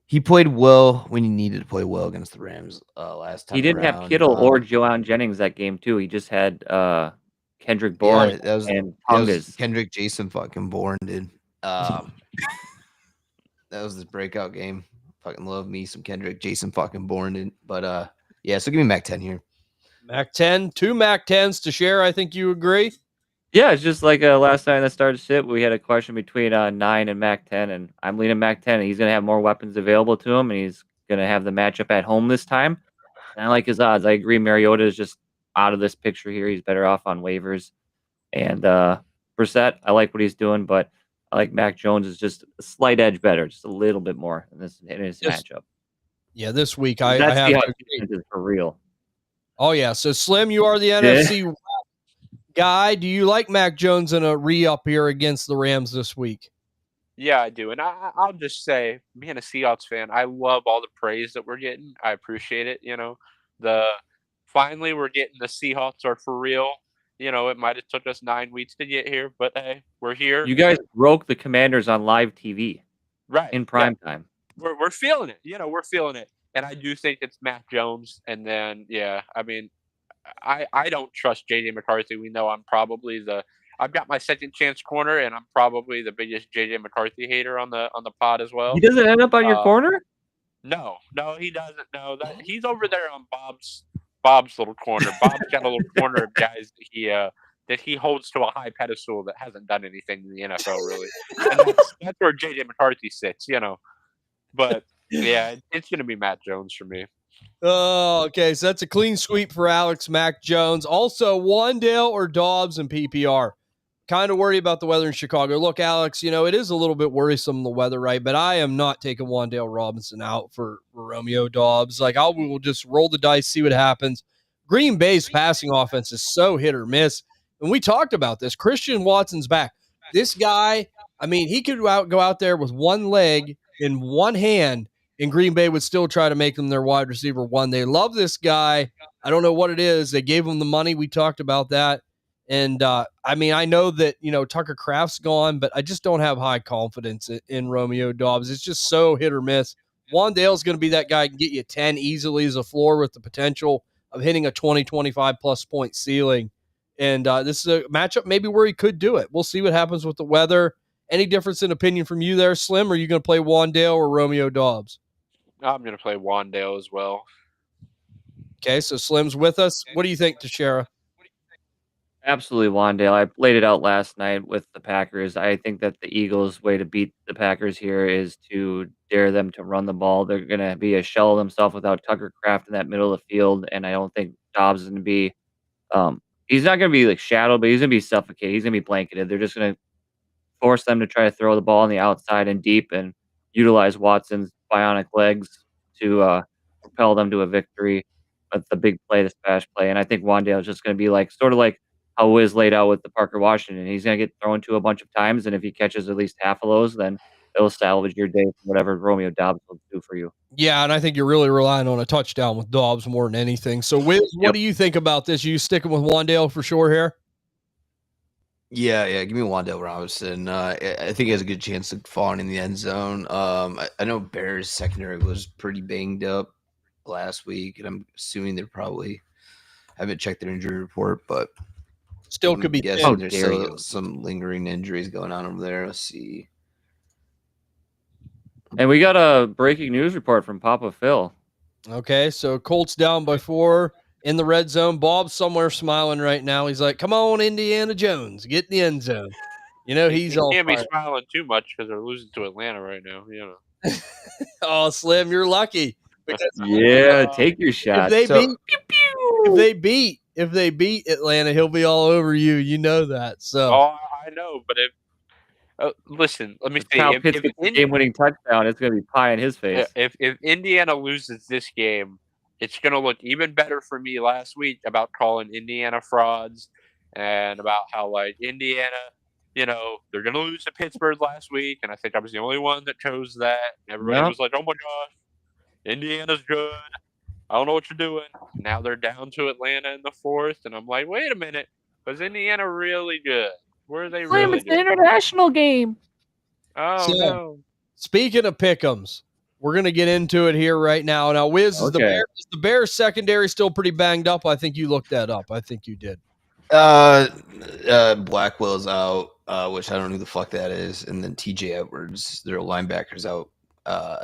he played well when he needed to play well against the Rams last time.
He didn't have Kittle or Joanne Jennings that game too. He just had Kendrick Bourne and Tongas.
Kendrick Jason fucking Bourne, dude. That was his breakout game. Fucking love me some Kendrick Jason fucking Bourne, dude. But yeah, so give me Mac 10 here.
Mac 10, 2 Mac 10s to share. I think you agree.
Yeah, it's just like last time that started shit. We had a question between 9 and Mac 10, and I'm leaning Mac 10. And he's going to have more weapons available to him, and he's going to have the matchup at home this time. And I like his odds. I agree. Mariota is just out of this picture here. He's better off on waivers. And Brissett, I like what he's doing, but I like Mac Jones is just a slight edge better, just a little bit more in this matchup.
Yeah, this week I have
to agree. For real.
Oh, yeah. So, Slim, you are the NFC guy. Do you like Mac Jones in a re-up here against the Rams this week?
Yeah, I do. And I'll just say, being a Seahawks fan, I love all the praise that we're getting. I appreciate it. Finally we're getting the Seahawks are for real. It might have took us 9 weeks to get here, but hey, we're here.
You guys broke the Commanders on live TV.
Right.
In prime time.
We're feeling it. We're feeling it. And I do think it's Mac Jones. And then, yeah, I mean, I don't trust J.J. McCarthy. We know I've got my second chance corner, and I'm probably the biggest J.J. McCarthy hater on the pod as well.
He doesn't end up on your corner?
No, he doesn't. No, he's over there on Bob's little corner. Bob's got a little corner of guys that he holds to a high pedestal that hasn't done anything in the NFL really. And that's where J.J. McCarthy sits, But yeah, it's going to be Mac Jones for me.
Oh, okay. So that's a clean sweep for Alex. Mac Jones. Also, Wandale or Dobbs in PPR. Kind of worried about the weather in Chicago. Look, Alex, it is a little bit worrisome, the weather, right? But I am not taking Wandale Robinson out for Romeo Dobbs. Like, we will just roll the dice, see what happens. Green Bay's passing offense is so hit or miss. And we talked about this. Christian Watson's back. This guy, he could go out there with one leg in one hand, and Green Bay would still try to make him their wide receiver one. They love this guy. I don't know what it is. They gave him the money. We talked about that. And, I know that, Tucker Kraft's gone, but I just don't have high confidence in Romeo Dobbs. It's just so hit or miss. Wandale's going to be that guy who can get you 10 easily as a floor with the potential of hitting a 20, 25-plus point ceiling. And this is a matchup maybe where he could do it. We'll see what happens with the weather. Any difference in opinion from you there, Slim? Or are you going to play Wandale or Romeo Dobbs?
I'm going to play Wandale as well.
Okay, so Slim's with us. What do you think, Teixeira?
Absolutely, Wandale. I laid it out last night with the Packers. I think that the Eagles' way to beat the Packers here is to dare them to run the ball. They're going to be a shell of themselves without Tucker Kraft in that middle of the field, and I don't think Dobbs is going to be he's not going to be like shadowed, but he's going to be suffocated. He's going to be blanketed. They're just going to force them to try to throw the ball on the outside and deep and utilize Watson's bionic legs to propel them to a victory with the big play, the splash play. And I think Wandale is just going to be sort of like how Wiz laid out with the Parker Washington. He's going to get thrown to a bunch of times, and if he catches at least half of those, then it'll salvage your day from whatever Romeo Dobbs will do for you.
Yeah, and I think you're really relying on a touchdown with Dobbs more than anything. So, Wiz, what do you think about this? You sticking with Wandale for sure here?
Yeah, give me Wandale Robinson. I think he has a good chance of falling in the end zone. I know Bears secondary was pretty banged up last week, and I'm assuming they probably haven't checked their injury report, but
still could be.
Guessing there's still some lingering injuries going on over there. Let's see.
And we got a breaking news report from Papa Phil.
Okay, so Colts down by 4 in the red zone. Bob's somewhere smiling right now. He's like, "Come on, Indiana Jones, get in the end zone." He's all.
Can't be smiling too much because they're losing to Atlanta right now.
Oh, Slim, you're lucky. Because
Yeah, take your
if
shot.
they
So-
beat, if they beat Atlanta, he'll be all over you. You know that. So
Oh, I know, but if listen, let me
If
see.
Kyle Pitts gets the game-winning touchdown, it's gonna be pie in his face.
If Indiana loses this game, it's gonna look even better for me last week about calling Indiana frauds and about how like Indiana, they're gonna lose to Pittsburgh last week, and I think I was the only one that chose that. And everybody
Yep.
was like, "Oh my gosh, Indiana's good. I don't know what you're doing." Now they're down to Atlanta in the fourth, and I'm like, wait a minute, was Indiana really good? Were they
Slim,
really
it's the
good?
international game.
Oh
So-
no.
speaking of pick'ems, we're gonna get into it here right now. Now, Wiz, is
Okay.
the Bears secondary still pretty banged up? I think you looked that up. I think you did.
Blackwell's out, which I don't know who the fuck that is, and then TJ Edwards, their linebacker's out.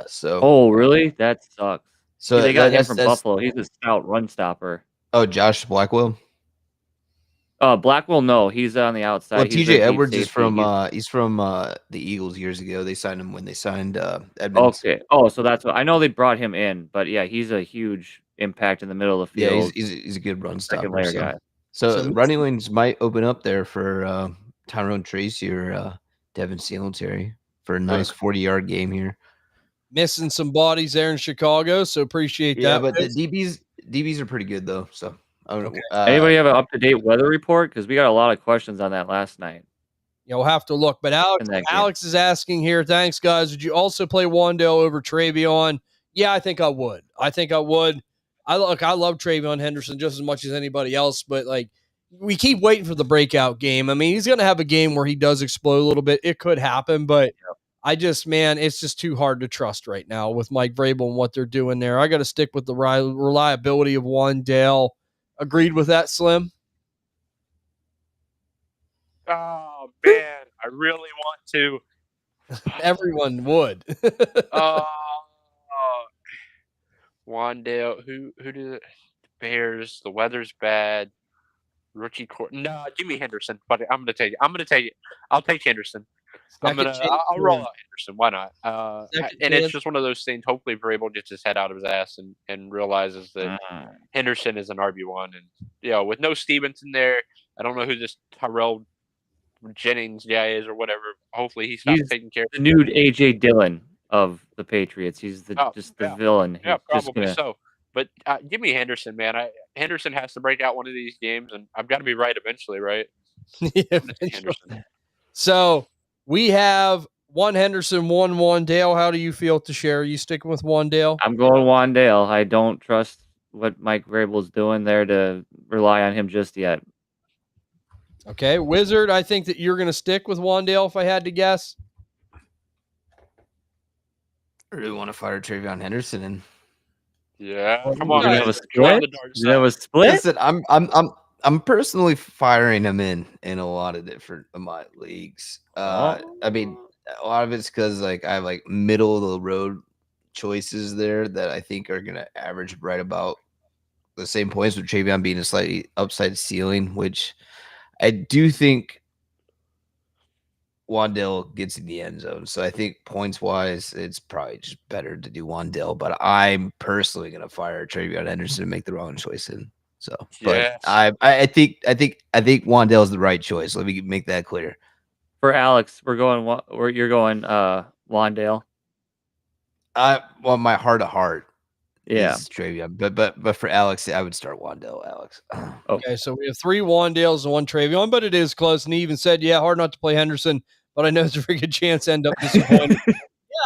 So
Oh, really? That sucks.
so
See, they got him
that's-
from
that's-
Buffalo. He's a stout run stopper.
Oh, Josh Blackwell.
Blackwell, no, he's on the outside.
Well,
He's
TJ
their deep
Edwards is
safety.
from he's from the Eagles years ago. They signed him when they signed Edmonds.
Okay. Oh, so that's what I know. They brought him in, but yeah, he's a huge impact in the middle of the
Yeah,
field.
he's a good run
second
stopper.
layer
So,
guy.
so running lanes might open up there for Tyrone Tracy or Devin Singletary for a nice 40-yard game here.
Missing some bodies there in Chicago, so appreciate
Yeah,
that.
but the
Wiz.
DBs are pretty good though. So I don't know.
Anybody have an up-to-date weather report? Because we got a lot of questions on that last night.
We'll have to look. But Alex is asking here, thanks, guys. Would you also play Wandale over Travion? Yeah, I think I would. I love Travion Henderson just as much as anybody else, but like we keep waiting for the breakout game. I mean, he's gonna have a game where he does explode a little bit. It could happen, but it's just too hard to trust right now with Mike Vrabel and what they're doing there. I got to stick with the reliability of Wandale. Agreed with that, Slim?
Oh man, I really want to.
Everyone would.
Wandale, who do the Bears? The weather's bad. Rookie court. No, give me Henderson, buddy. I'm gonna take it. I'll take Henderson. I'll roll out Henderson. Why not? And it's just one of those things. Hopefully, Vrabel gets his head out of his ass and realizes that Henderson is an RB1. And with no Stevenson there, I don't know who this Tyrell Jennings guy is or whatever. Hopefully, he's taking care of
the new AJ Dillon of the Patriots. He's the villain.
Yeah,
He's
probably so. But give me Henderson, man. Henderson has to break out one of these games, and I've got to be right eventually, right?
Henderson. So we have one Henderson, one Wandale. How do you feel to share? Are you sticking with Wandale?
I'm going Wandale. I don't trust what Mike Vrabel's doing there to rely on him just yet.
Okay, Wizard, I think that you're going to stick with Wandale if I had to guess.
I really want to fire Travion Henderson and
yeah, come
You're
on.
gonna have a split. You have a split.
Listen, I'm personally firing him in a lot of different of my leagues. I mean, a lot of it's because like I have like middle of the road choices there that I think are gonna average right about the same points, with Travion being a slightly upside ceiling, which I do think Wandale gets in the end zone. So I think points wise, it's probably just better to do Wandale. But I'm personally gonna fire Travion Henderson and make the wrong choice in. So, but I think Wandale is the right choice. Let me make that clear.
For Alex, you're going Wandale.
Well, my heart to heart,
yeah,
is Travion. But for Alex, I would start Wandale. Alex.
Okay, so we have 3 Wandales and 1 Travion, but it is close. And he even said, "Yeah, hard not to play Henderson, but I know there's a very good chance to end up disappointed." Yeah,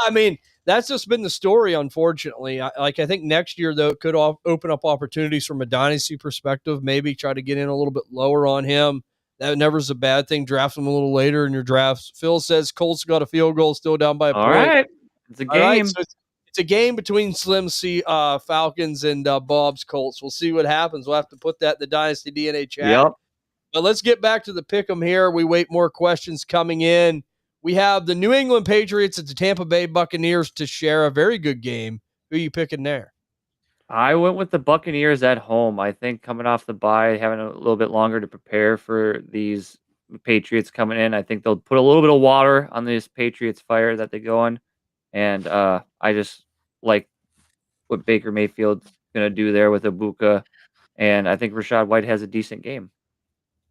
I mean, that's just been the story, unfortunately. I think next year, though, it could open up opportunities from a dynasty perspective. Maybe try to get in a little bit lower on him. That never is a bad thing. Draft him a little later in your drafts. Phil says Colts got a field goal, still down by a point.
All right, it's a game.
Right, so it's a game between Slim C Falcons and Bob's Colts. We'll see what happens. We'll have to put that in the Dynasty DNA chat.
Yep.
But let's get back to the pick'em here. We wait more questions coming in. We have the New England Patriots at the Tampa Bay Buccaneers to share a very good game. Who are you picking there?
I went with the Buccaneers at home. I think coming off the bye, having a little bit longer to prepare for these Patriots coming in, I think they'll put a little bit of water on this Patriots fire that they go on. And I just like what Baker Mayfield's gonna do there with Ibuka, and I think Rashad White has a decent game.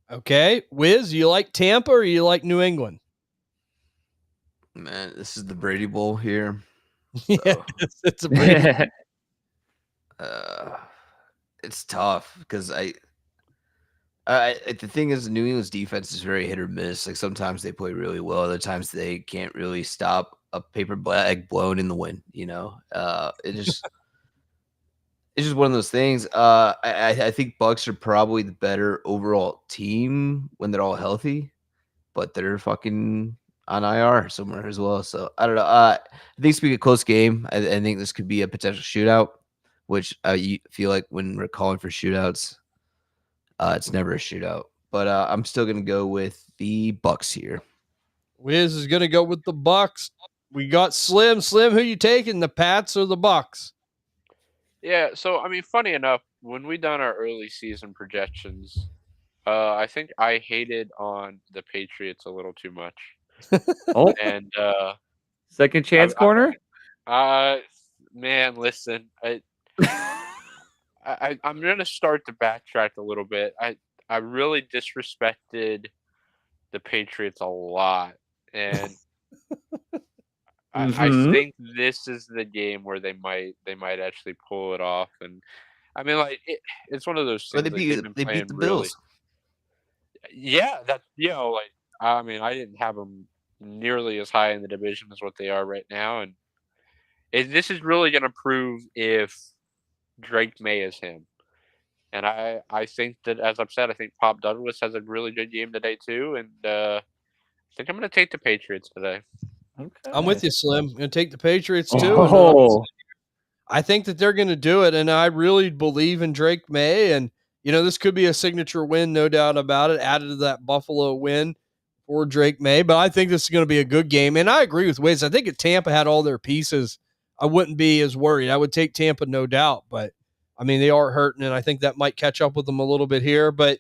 Okay, Wiz, you like Tampa or you like New England?
Man, this is the Brady Bowl here.
Yeah,
So,
it's a Brady.
it's tough because the thing is, New England's defense is very hit or miss. Like sometimes they play really well, other times they can't really stop a paper bag blown in the wind. It's just one of those things. I think Bucks are probably the better overall team when they're all healthy, but they're fucking on IR somewhere as well. So I don't know. I think it's gonna be a close game. I think this could be a potential shootout, which you feel like when we're calling for shootouts, it's never a shootout. But I'm still gonna go with the Bucks here.
Wiz is going to go with the Bucks. We got Slim. Slim, who you taking, the Pats or the Bucks?
Yeah, so I mean, funny enough, when we done our early season projections, I think I hated on the Patriots a little too much,
Oh,
and
second chance corner.
man, listen, I'm gonna start to backtrack a little bit. I really disrespected the Patriots a lot, and I
Mhm.
think this is the game where they might actually pull it off. And I mean, like it's one of those
Or
things like they've been
they beat
playing
the
really.
Bills.
Yeah, that's like I mean, I didn't have them nearly as high in the division as what they are right now, and this is really going to prove if Drake May is him. And I think that, as I've said, I think Pop Douglas has a really good game today too, and I think I'm going to take the Patriots today.
I'm with you, Slim. I'm going to take the Patriots too. And
Oh,
I think that they're going to do it. And I really believe in Drake May. And, this could be a signature win, no doubt about it, added to that Buffalo win for Drake May. But I think this is going to be a good game. And I agree with Wiz. I think if Tampa had all their pieces, I wouldn't be as worried. I would take Tampa, no doubt. But, I mean, they are hurting. And I think that might catch up with them a little bit here. But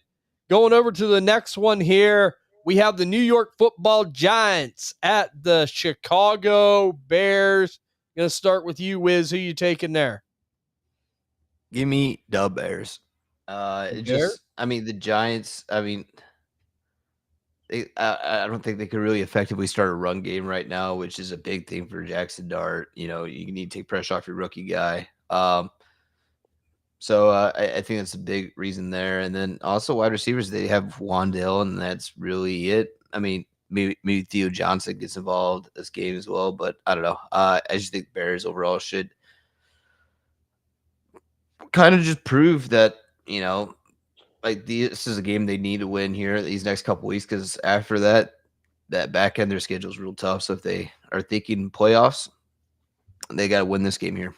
going over to the next one here, we have the New York Football Giants at the Chicago Bears. Gonna start with you, Wiz. Who you taking there?
Give me the Bears. I mean, the Giants. I mean, I don't think they could really effectively start a run game right now, which is a big thing for Jackson Dart. You need to take pressure off your rookie guy. So I think that's a big reason there. And then also wide receivers, they have Wandale, and that's really it. I mean, maybe Theo Johnson gets involved this game as well, but I don't know. I just think Bears overall should kind of just prove that, like this is a game they need to win here these next couple weeks, because after that back end their schedule is real tough. So if they are thinking playoffs, they got to win this game here.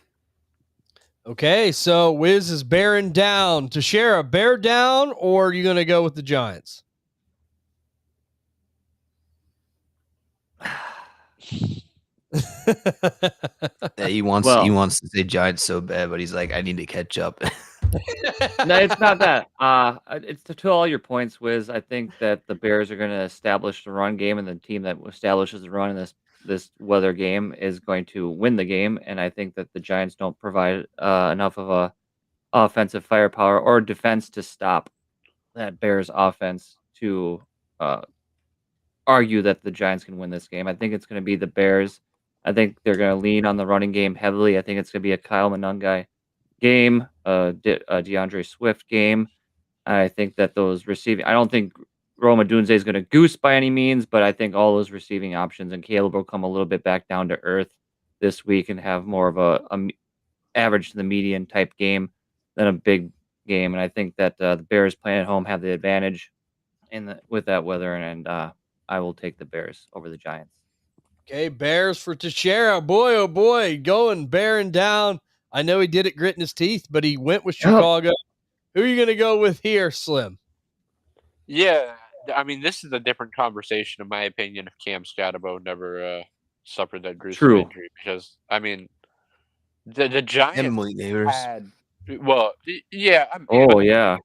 Okay, so Wiz is bearing down. Teixeira, bear down, or are you going to go with the Giants?
Yeah, he wants to say Giants so bad, but he's like, I need to catch up.
No, it's not that. It's to all your points, Wiz. I think that the Bears are going to establish the run game, and the team that establishes the run in this weather game is going to win the game. And I think that the Giants don't provide enough of a offensive firepower or defense to stop that Bears offense to argue that the Giants can win this game. I think it's going to be the Bears. I think they're going to lean on the running game heavily. I think it's going to be a Kyle Monangai game, DeAndre Swift game. I think that those receiving, I don't think Roma Dunze is going to goose by any means, but I think all those receiving options and Caleb will come a little bit back down to earth this week and have more of a average to the median type game than a big game. And I think that the Bears playing at home have the advantage with that weather, and I will take the Bears over the Giants.
Okay, Bears for Teixeira. Boy, oh boy, going bearing down. I know he did it gritting his teeth, but he went with Chicago. Who are you going to go with here, Slim?
Yeah, I mean, this is a different conversation, in my opinion, if Cam Scatterbo never suffered that gruesome injury. Because, I mean, the Giants had, well, yeah.
Yeah.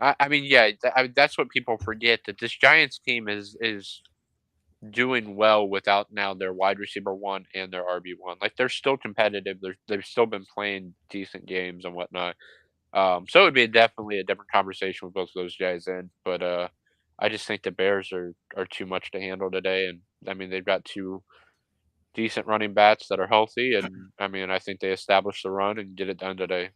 I mean, yeah, that's what people forget, that this Giants team is doing well without now their wide receiver 1 and their RB1. Like, they're still competitive. They've still been playing decent games and whatnot. So it would be definitely a different conversation with both of those guys in. But I just think the Bears are too much to handle today. And I mean, they've got 2 decent running backs that are healthy. And I mean, I think they established the run and get it done today.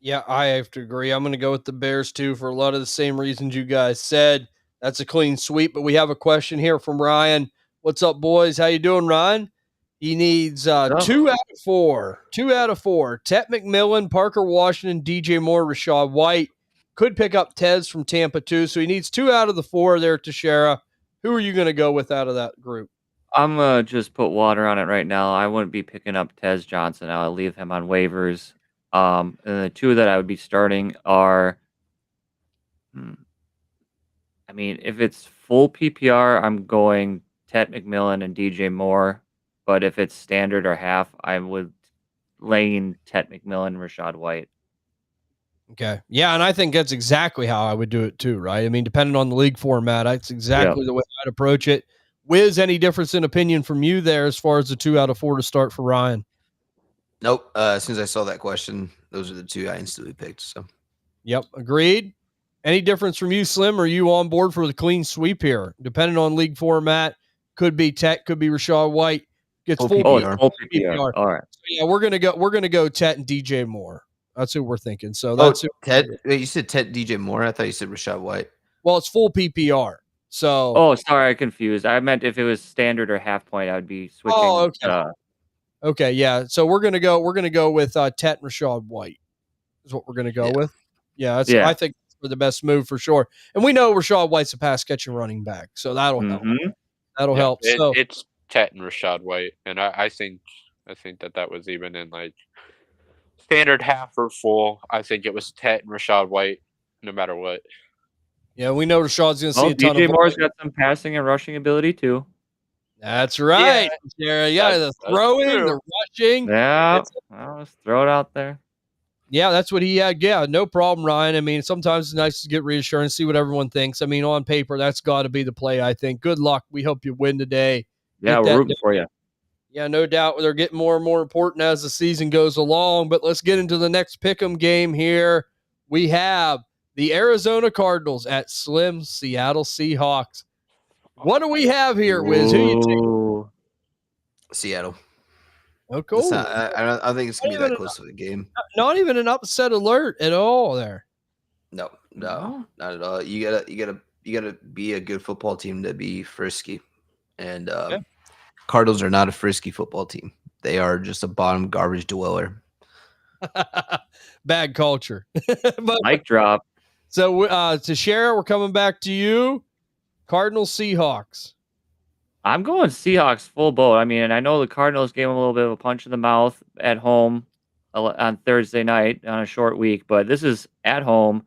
Yeah, I have to agree. I'm going to go with the Bears too for a lot of the same reasons you guys said. That's a clean sweep, but we have a question here from Ryan. What's up, boys? How you doing, Ryan? He needs 2 out of 4. 2 out of 4. Tet McMillan, Parker Washington, DJ Moore, Rashad White. Could pick up Tez from Tampa too. So he needs 2 out of the 4 there, Teixeira. Who are you going to go with out of that group?
I'm gonna just put water on it right now. I wouldn't be picking up Tez Johnson. I'll leave him on waivers. And the 2 that I would be starting are, I mean, if it's full PPR, I'm going Tet McMillan and DJ Moore. But if it's standard or half, I would lane Tet McMillan, Rashad White.
Okay. Yeah, and I think that's exactly how I would do it too, right? I mean, depending on the league format, that's exactly the way I'd approach it. Wiz, any difference in opinion from you there as far as the 2 out of 4 to start for Ryan?
Nope. As soon as I saw that question, those are the 2 I instantly picked. So,
yep, agreed. Any difference from you, Slim? Are you on board for the clean sweep here? Depending on league format, could be Tet, could be Rashad White. Gets full
PPR.
Full PPR. All right.
So yeah, we're gonna go Tet and DJ Moore. That's who we're thinking. So that's
Tet. Wait, you said Tet DJ Moore. I thought you said Rashad White.
Well, it's full PPR. So
sorry, I confused. I meant if it was standard or half point, I would be switching.
Oh, okay. Okay, yeah. So we're gonna go with Tet and Rashad White is what we're gonna go with. Yeah, I think for the best move for sure. And we know Rashad White's a pass catching running back, so that'll help. That'll help. So
It's Tet and Rashad White, and I think that was even in like standard half or full. I think it was Tet and Rashad White, no matter what.
Yeah, we know Rashad's going to see a ton
DJ
of
Moore's got some passing and rushing ability too.
That's right. Yeah, the throwing, the rushing.
Yeah, I'll just throw it out there.
Yeah, that's what he had. Yeah, no problem, Ryan. I mean, sometimes it's nice to get reassurance, see what everyone thinks. I mean, on paper, that's got to be the play, I think. Good luck. We hope you win today.
Yeah, we're rooting for you.
Yeah, no doubt. They're getting more and more important as the season goes along. But let's get into the next pick'em game here. We have the Arizona Cardinals at Slim Seattle Seahawks. What do we have here, Wiz? Who you taking?
Seattle.
Oh, cool.
I don't think it's going to be that close of a game.
Not even an upset alert at all there.
No, not at all. You gotta be a good football team to be frisky. And Cardinals are not a frisky football team. They are just a bottom garbage dweller.
Bad culture.
Mic drop.
So Teixeira, we're coming back to you. Cardinals, Seahawks.
I'm going Seahawks full boat. I mean, and I know the Cardinals gave them a little bit of a punch in the mouth at home on Thursday night on a short week, but this is at home,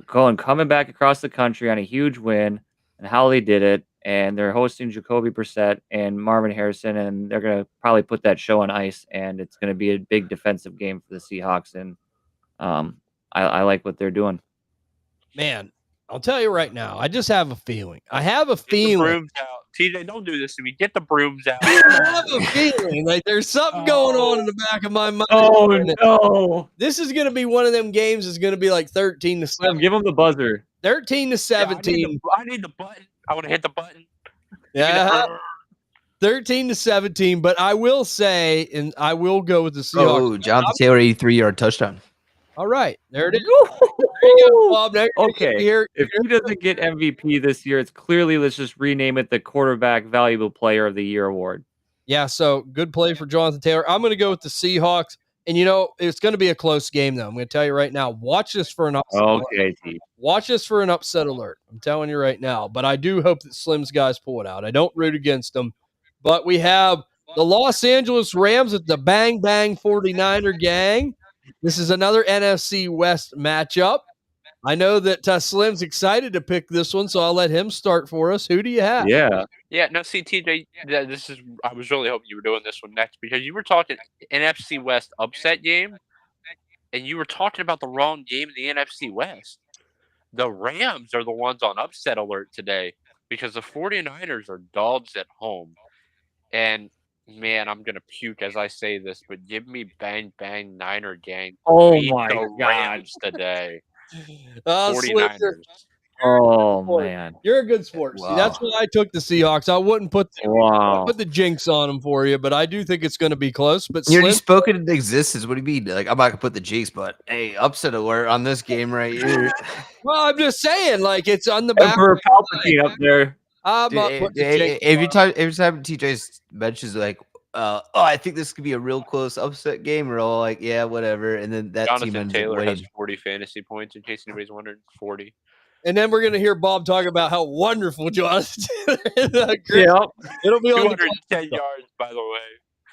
coming back across the country on a huge win, and how they did it. And they're hosting Jacoby Brissett and Marvin Harrison, and they're going to probably put that show on ice, and it's going to be a big defensive game for the Seahawks. And I like what they're doing.
Man, I'll tell you right now, I just have a feeling. I have a
Get
feeling.
the brooms out. TJ, don't do this to me. Get the brooms out.
I have a feeling like there's something going on in the back of my mind.
Oh, no.
This is going to be one of them games that's going to be like 13-7.
Give them the buzzer.
13-17.
I need the button. I want to hit the button.
Yeah. 13-17, but I will say, and I will go with the Seahawks.
Oh, Jonathan Taylor, 83-yard touchdown.
All right, there it is. There you go, Bob.
Okay, if he doesn't get MVP this year, it's clearly, let's just rename it the Quarterback Valuable Player of the Year award.
Yeah, so good play for Jonathan Taylor. I'm going to go with the Seahawks. And, it's going to be a close game, though. I'm going to tell you right now. Watch this for an upset alert. Watch this for an upset alert. I'm telling you right now. But I do hope that Slim's guys pull it out. I don't root against them. But we have the Los Angeles Rams with the Bang Bang 49er gang. This is another NFC West matchup. I know that Slim's excited to pick this one, so I'll let him start for us. Who do you have?
Yeah.
Yeah, no, see, TJ, I was really hoping you were doing this one next because you were talking NFC West upset game, and you were talking about the wrong game in the NFC West. The Rams are the ones on upset alert today because the 49ers are dogs at home. And man, I'm gonna puke as I say this, but give me bang bang Niner gang.
Oh
Beat
my
the
God.
Rams today.
Slim,
49ers.
Oh
sport.
man.
You're a good sport. See, that's
Wow.
why I took the Seahawks. I wouldn't put
Wow.
the jinx on them for you, but I do think it's going to be close. But
You already
Slim,
spoken into existence. What do you mean? Like, I'm not gonna put the jinx, but hey, upset alert on this game right here.
well, I'm just saying, like it's on the back.
Emperor Palpatine up there.
I'm
Dude,
not putting the jinx.
every time TJ mentions like, oh, I think this could be a real close upset game, we're all like, yeah, whatever, and then that team
Jonathan
ends up
Taylor has
winning.
40 fantasy points, in case anybody's wondering. 40.
And then we're going to hear Bob talk about how wonderful Jonathan Taylor is.
Yeah.
It'll be on the
210 yards, by the way.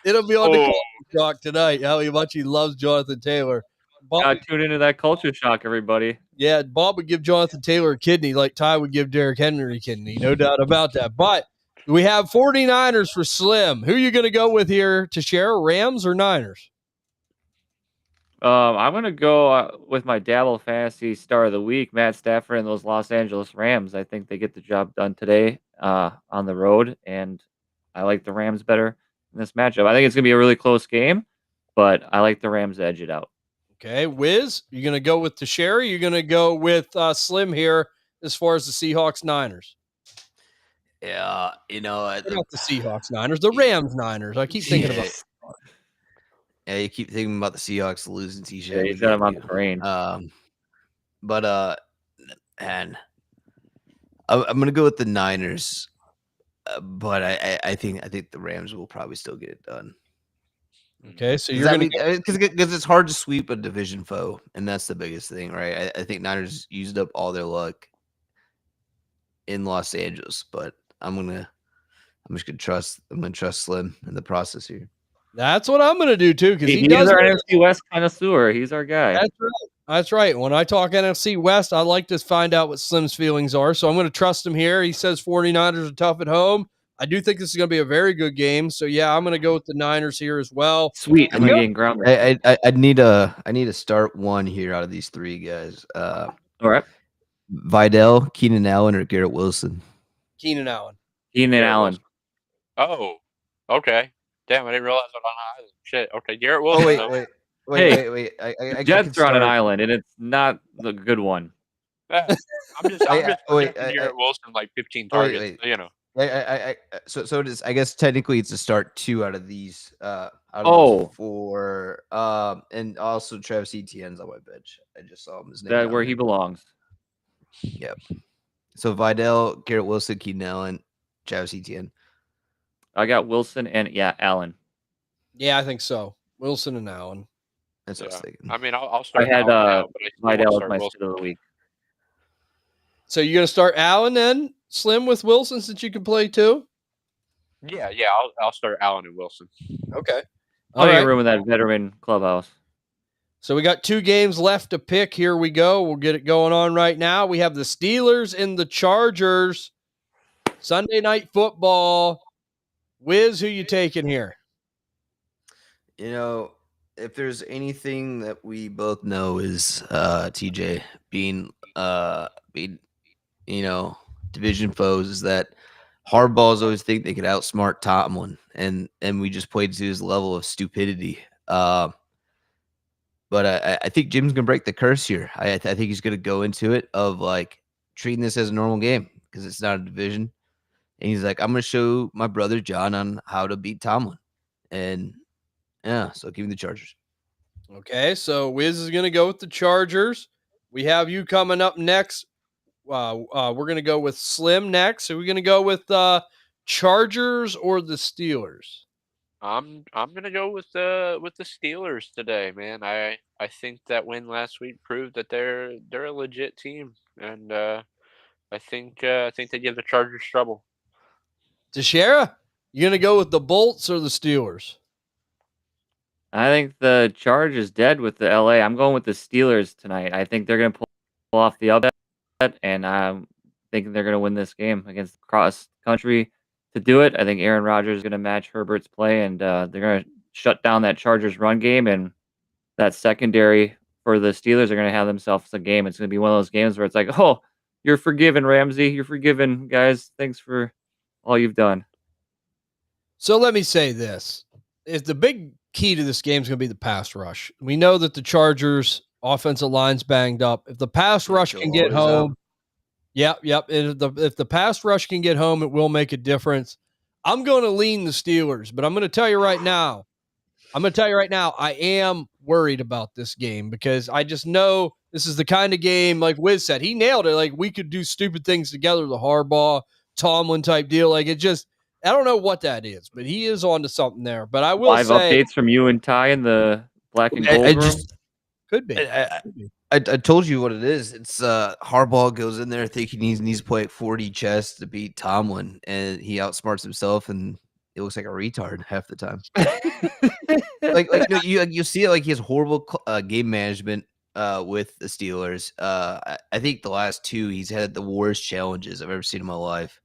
It'll be on the
Oh.
Culture Shock tonight. How much he loves Jonathan Taylor. Bob,
Tune into that culture shock, everybody.
yeah, Bob would give Jonathan Taylor a kidney like Ty would give Derrick Henry a kidney. No doubt about that. But we have 49ers for Slim. Who are you going to go with here to share, Rams or Niners?
I'm gonna go with my Dabble Fantasy Star of the Week, Matt Stafford and those Los Angeles Rams. I think they get the job done today on the road, and I like the Rams better in this matchup. I think it's gonna be a really close game, but I like the Rams to edge it out.
Okay, Wiz, you're going to go with Teixeira. You're going to go with Slim here as far as the Seahawks Niners.
Yeah,
Not the Seahawks Niners, the Rams Niners. I keep thinking about.
Yeah, you keep thinking about the Seahawks losing TJ.
Yeah, he's got them on the brain.
But and I'm gonna go with the Niners, but I think the Rams will probably still get it done.
Okay, so you're going to
because it's hard to sweep a division foe, and that's the biggest thing, right? I think Niners used up all their luck in Los Angeles, but I'm just gonna trust Slim in the process here.
That's what I'm going to do too, because he
He's
does
our NFC West connoisseur. He's our guy.
That's right. That's right. When I talk NFC West, I like to find out what Slim's feelings are. So I'm going to trust him here. He says 49ers are tough at home. I do think this is going to be a very good game. So yeah, I'm going to go with the Niners here as well.
Sweet. I'm getting ground.
I need a start one here out of these three guys.
All right.
Vidal, Keenan Allen, or Garrett Wilson.
Keenan Allen.
Keenan Allen.
Oh, okay. Damn, I didn't realize that on an island. Shit. Okay, Garrett Wilson.
Wait. I
Jets are on an island, and it's not the good one.
Yeah, I'm just Garrett Wilson like 15 targets. You know.
So it is. I guess technically it's a start two out of these. Out of those four. And also Travis Etienne's on my bench. I just saw him. His name.
That's where he belongs.
Yep. So Vidal, Garrett Wilson, Keenan Allen, Travis Etienne.
I got Wilson and Allen.
Yeah, I think so. Wilson and Allen.
That's what I was thinking.
I mean, I'll start.
I had
Vidal
as my start of the week.
So you're going to start Allen then, Slim, with Wilson, since you can play too?
Yeah. I'll start Allen and Wilson.
Okay.
All right. Room in that veteran clubhouse.
So we got 2 games left to pick. Here we go. We'll get it going on right now. We have the Steelers and the Chargers. Sunday Night Football. Wiz, who you taking here?
If there's anything that we both know is TJ being division foes, is that hardballs always think they could outsmart Tomlin, and we just played to his level of stupidity. But I think Jim's gonna break the curse here. I think he's gonna go into it of like treating this as a normal game because it's not a division. And he's like, I'm going to show my brother John on how to beat Tomlin. And yeah, so give me the Chargers.
Okay, so Wiz is going to go with the Chargers. We have you coming up next. We're going to go with Slim next. So we're going to go with Chargers or the Steelers.
I'm going to go with the Steelers today, man. I think that win last week proved that they're a legit team, and I think they give the Chargers trouble.
Teixeira, you going to go with the Bolts or the Steelers?
I think the charge is dead with the LA. I'm going with the Steelers tonight. I think they're going to pull off the upset, and I'm thinking they're going to win this game against cross country. To do it, I think Aaron Rodgers is going to match Herbert's play, and they're going to shut down that Chargers run game, and that secondary for the Steelers are going to have themselves a game. It's going to be one of those games where it's like, oh, You're forgiven, Ramsey. You're forgiven, guys. Thanks for all you've done.
So let me say this. Is the big key to this game is going to be the pass rush. We know that the Chargers offensive line's banged up. If the pass rush can get home, yep. If the pass rush can get home, it will make a difference. I'm going to lean the Steelers, but I'm going to tell you right now, I am worried about this game because I just know this is the kind of game, like Wiz said, he nailed it. Like we could do stupid things together, the Harbaugh, Tomlin type deal. Like it just, I don't know what that is, but he is onto something there. But I will
Live
say,
updates from you and Ty in the black and gold
I
room.
just
could be.
I told you what it is. It's Harbaugh goes in there thinking he needs to play like 40 chess to beat Tomlin, and he outsmarts himself, and it looks like a retard half the time. like no, you see it like he has horrible game management with the Steelers. I think the last two he's had the worst challenges I've ever seen in my life.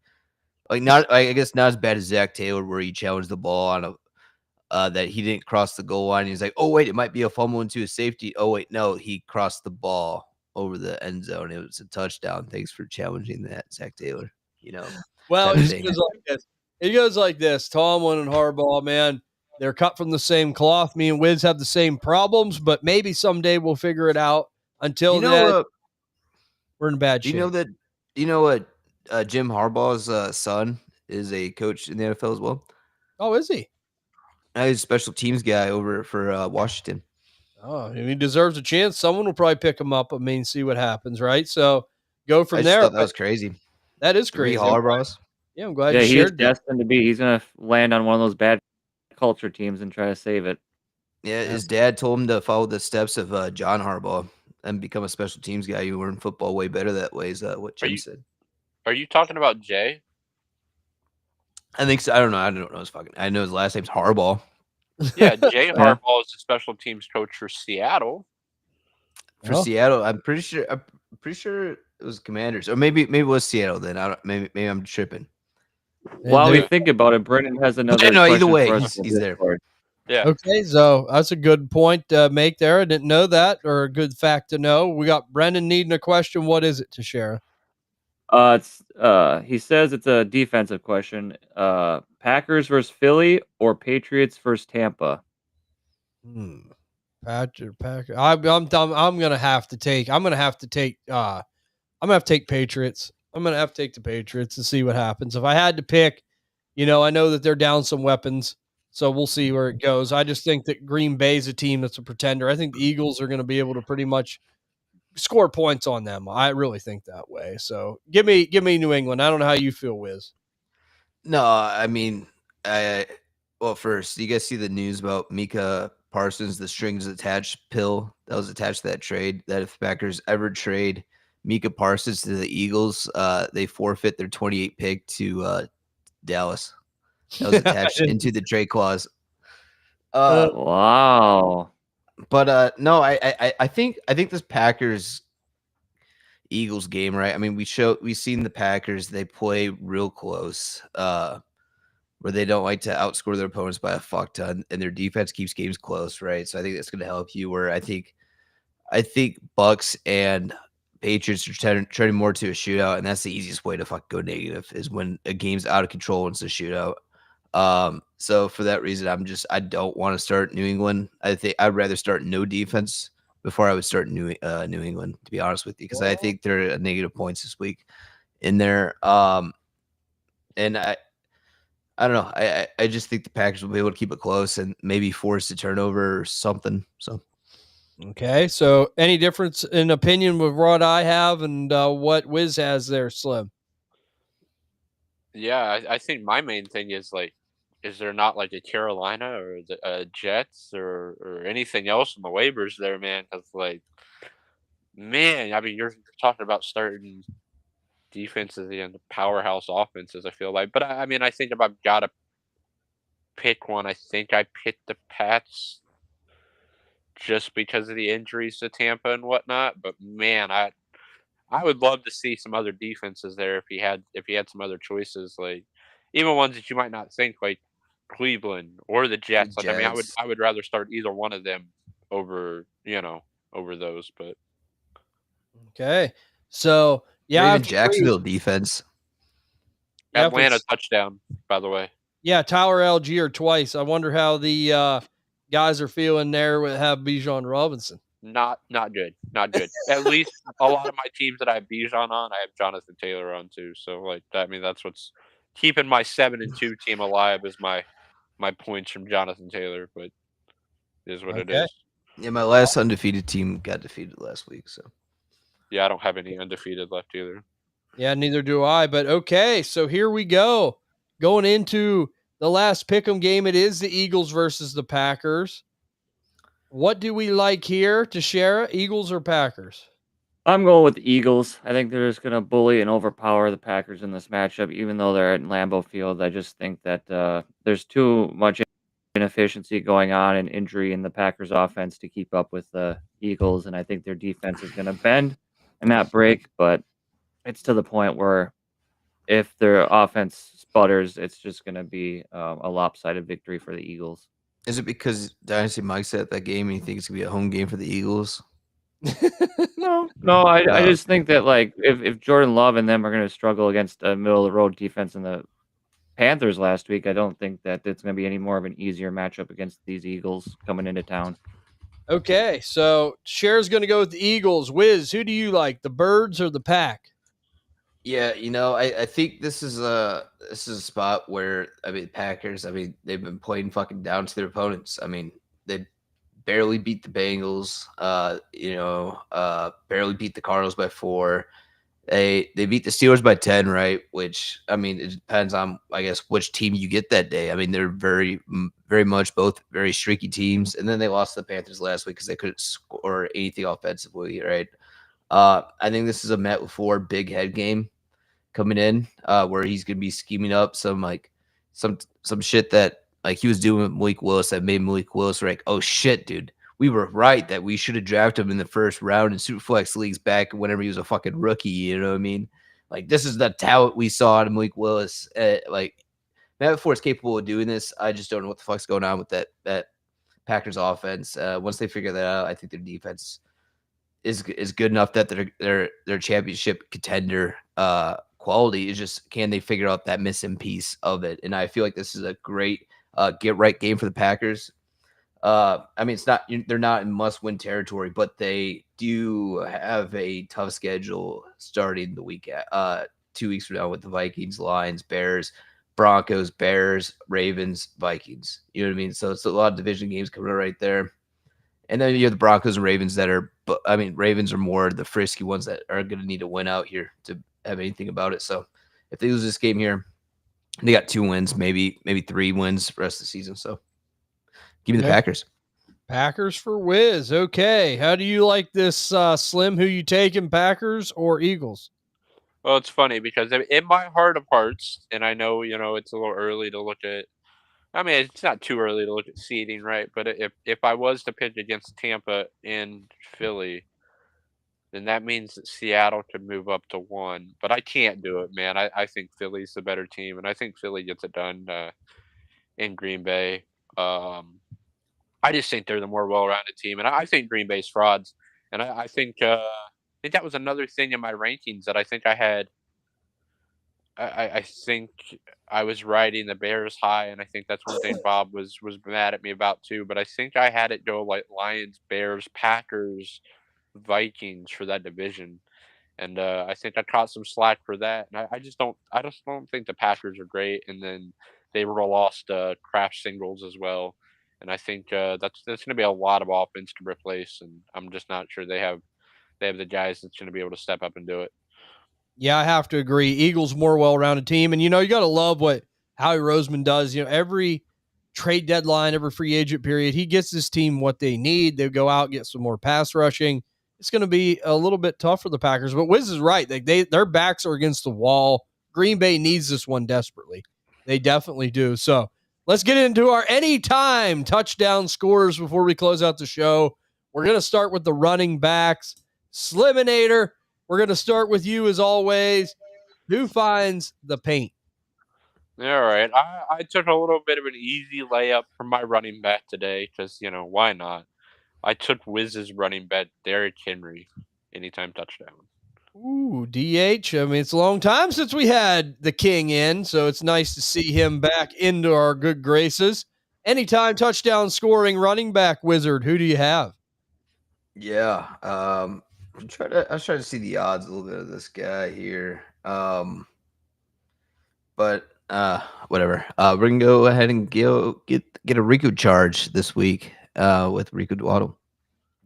Like not, I guess not as bad as Zach Taylor, where he challenged the ball on a that he didn't cross the goal line. He's like, oh wait, it might be a fumble into a safety. Oh wait, no, he crossed the ball over the end zone. It was a touchdown. Thanks for challenging that, Zach Taylor. You know,
Well,
type of
it
thing.
goes like this. It goes like this. Tomlin and Harbaugh, man, they're cut from the same cloth. Me and Wiz have the same problems, but maybe someday we'll figure it out. Until then, we're in bad shape.
You know what? Jim Harbaugh's son is a coach in the NFL as well.
Oh, is he?
He's a special teams guy over for Washington.
Oh, he deserves a chance. Someone will probably pick him up. I mean, see what happens, right? So go from
I just
there.
thought that was crazy.
That is
3
crazy.
Harbaughs.
Yeah, I'm glad
Yeah,
you
he's
shared that.
destined to be. He's gonna land on one of those bad culture teams and try to save it.
Yeah, his dad told him to follow the steps of John Harbaugh and become a special teams guy. You learn football way better that way, is what Jim said.
Are you talking about Jay?
I think so. I don't know. I know his last name's Harbaugh.
Yeah, Jay Harbaugh is the special teams coach for Seattle.
For Seattle, I'm pretty sure it was Commanders, or maybe it was Seattle. Then I don't. Maybe I'm tripping.
While we think about it, Brendan has another.
No, either
question
way,
for us
he's there.
Yeah.
Okay, so that's a good point to make there. I didn't know that, or a good fact to know. We got Brendan needing a question. What is it to share?
It's he says it's a defensive question. Packers versus Philly or Patriots versus Tampa?
Packer. I'm gonna have to take. I'm gonna have to take Patriots. I'm gonna have to take the Patriots and see what happens. If I had to pick, I know that they're down some weapons, so we'll see where it goes. I just think that Green Bay's a team that's a pretender. I think the Eagles are going to be able to pretty much score points on them. I really think that way. So give me New England. I don't know how you feel, Wiz.
No, I mean, well, first, you guys see the news about Micah Parsons, the strings attached pill that was attached to that trade, that if Packers ever trade Micah Parsons to the Eagles, they forfeit their 28 pick to Dallas. That was attached into the trade clause.
Wow.
But no, I think this Packers Eagles game, right? I mean, we've seen the Packers, they play real close, where they don't like to outscore their opponents by a fuck ton, and their defense keeps games close, right? So I think that's going to help you. Where I think Bucks and Patriots are turning more to a shootout, and that's the easiest way to go negative, is when a game's out of control and it's a shootout. So for that reason, I don't want to start New England. I think I'd rather start no defense before I would start New England, to be honest with you, because I think they're at negative points this week in there. And I don't know. I just think the Packers will be able to keep it close and maybe force a turnover or something. So.
Okay, so any difference in opinion with what I have and what Wiz has there, Slim?
Yeah, I think my main thing is is there not like a Carolina or the Jets or anything else on the waivers there, man? Because man, I mean, you're talking about starting defenses and the powerhouse offenses. I feel like, but I mean, I think if I've got to pick one, I think I picked the Pats just because of the injuries to Tampa and whatnot. But man, I would love to see some other defenses there if he had some other choices, like even ones that you might not think, like Cleveland or the Jets. Like, I mean, I would rather start either one of them over over those. But
okay, so Yeah, I
Or
have
even
to agree.
Jacksonville defense.
Yeah, if
Atlanta
it's-
touchdown, by the way.
yeah, Tyler Algier twice. I wonder how the guys are feeling there with have Bijan Robinson.
Not good. Not good. At least a lot of my teams that I have Bijan on, I have Jonathan Taylor on too. So like I mean that's what's keeping my 7-2 team alive is my points from Jonathan Taylor, but it is what it
Okay.
is.
Yeah, my last undefeated team got defeated last week. So
Yeah, I don't have any undefeated left either.
Yeah, neither do I. But okay, so here we go. Going into the last pick'em game, it is the Eagles versus the Packers. What do we like here to share? Eagles or Packers?
I'm going with the Eagles. I think they're just going to bully and overpower the Packers in this matchup, even though they're at Lambeau Field. I just think that there's too much inefficiency going on and injury in the Packers offense to keep up with the Eagles. And I think their defense is going to bend and not break, but it's to the point where if their offense sputters, it's just going to be a lopsided victory for the Eagles.
is it because Dynasty Mike's at that game and you think it's gonna be a home game for the Eagles?
No, I
Oh.
just think that like if Jordan Love and them are going to struggle against a middle of the road defense in the Panthers last week, I don't think that it's going to be any more of an easier matchup against these Eagles coming into town.
Okay, so Cher's going to go with the Eagles. Wiz, who do you like, the Birds or the Pack?
Yeah, I think this is a spot where Packers, they've been playing fucking down to their opponents. They barely beat the Bengals, barely beat the Cardinals by 4. They beat the Steelers by 10, right? Which it depends on I guess which team you get that day. They're very much both very streaky teams, and then they lost to the Panthers last week because they couldn't score anything offensively, right? I think this is a Matt LaFleur big head game coming in, where he's gonna be scheming up some shit that like he was doing with Malik Willis that made Malik Willis like, oh shit, dude, we were right that we should have drafted him in the first round in Superflex leagues back whenever he was a fucking rookie. You know what I mean? Like this is the talent we saw in Malik Willis. Like Matt LaFleur is capable of doing this. I just don't know what the fuck's going on with that Packers offense. Once they figure that out, I think their defense is good enough that they're championship contender quality. Is just can they figure out that missing piece of it? And I feel like this is a great get right game for the Packers. It's not they're not in must win territory, but they do have a tough schedule starting the week 2 weeks from now with the Vikings, Lions, Bears, Broncos, Bears, Ravens, Vikings. You know what I mean? So it's a lot of division games coming up right there. And then you have the Broncos and Ravens that are, but Ravens are more the frisky ones that are going to need to win out here to have anything about it. So if they lose this game here, they got 2 wins, maybe 3 wins the rest of the season. So give me the Packers.
Packers for Wiz. Okay. How do you like this, Slim? Who you taking, Packers or Eagles?
Well, it's funny because in my heart of hearts, and I know, it's a little early to look at. It's not too early to look at seeding, right? But if I was to pick against Tampa and Philly, then that means that Seattle could move up to 1. But I can't do it, man. I think Philly's the better team, and I think Philly gets it done in Green Bay. I just think they're the more well-rounded team, and I think Green Bay's frauds. And I think that was another thing in my rankings that I think I had. I think I was riding the Bears high, and I think that's one thing Bob was mad at me about too. But I think I had it go like Lions, Bears, Packers, Vikings for that division, and I think I caught some slack for that. And I just don't think the Packers are great. And then they were lost crash singles as well, and I think that's going to be a lot of offense to replace. And I'm just not sure they have the guys that's going to be able to step up and do it.
Yeah, I have to agree. Eagles more well-rounded team, and you got to love what Howie Roseman does. Every trade deadline, every free agent period, he gets his team what they need. They go out, get some more pass rushing. It's going to be a little bit tough for the Packers, but Wiz is right. Their backs are against the wall. Green Bay needs this one desperately. They definitely do. So let's get into our anytime touchdown scores before we close out the show. We're going to start with the running backs. Sliminator, we're going to start with you as always. Who finds the paint?
All right. I took a little bit of an easy layup from my running back today because, why not? I took Wiz's running back, Derrick Henry, anytime touchdown.
Ooh, DH. I mean, it's a long time since we had the king in, so it's nice to see him back into our good graces. Anytime touchdown scoring running back, Wizard, who do you have?
Yeah. I was trying to see the odds a little bit of this guy here. But whatever. We're gonna go ahead and get a Rico charge this week with Rico Dwaddle.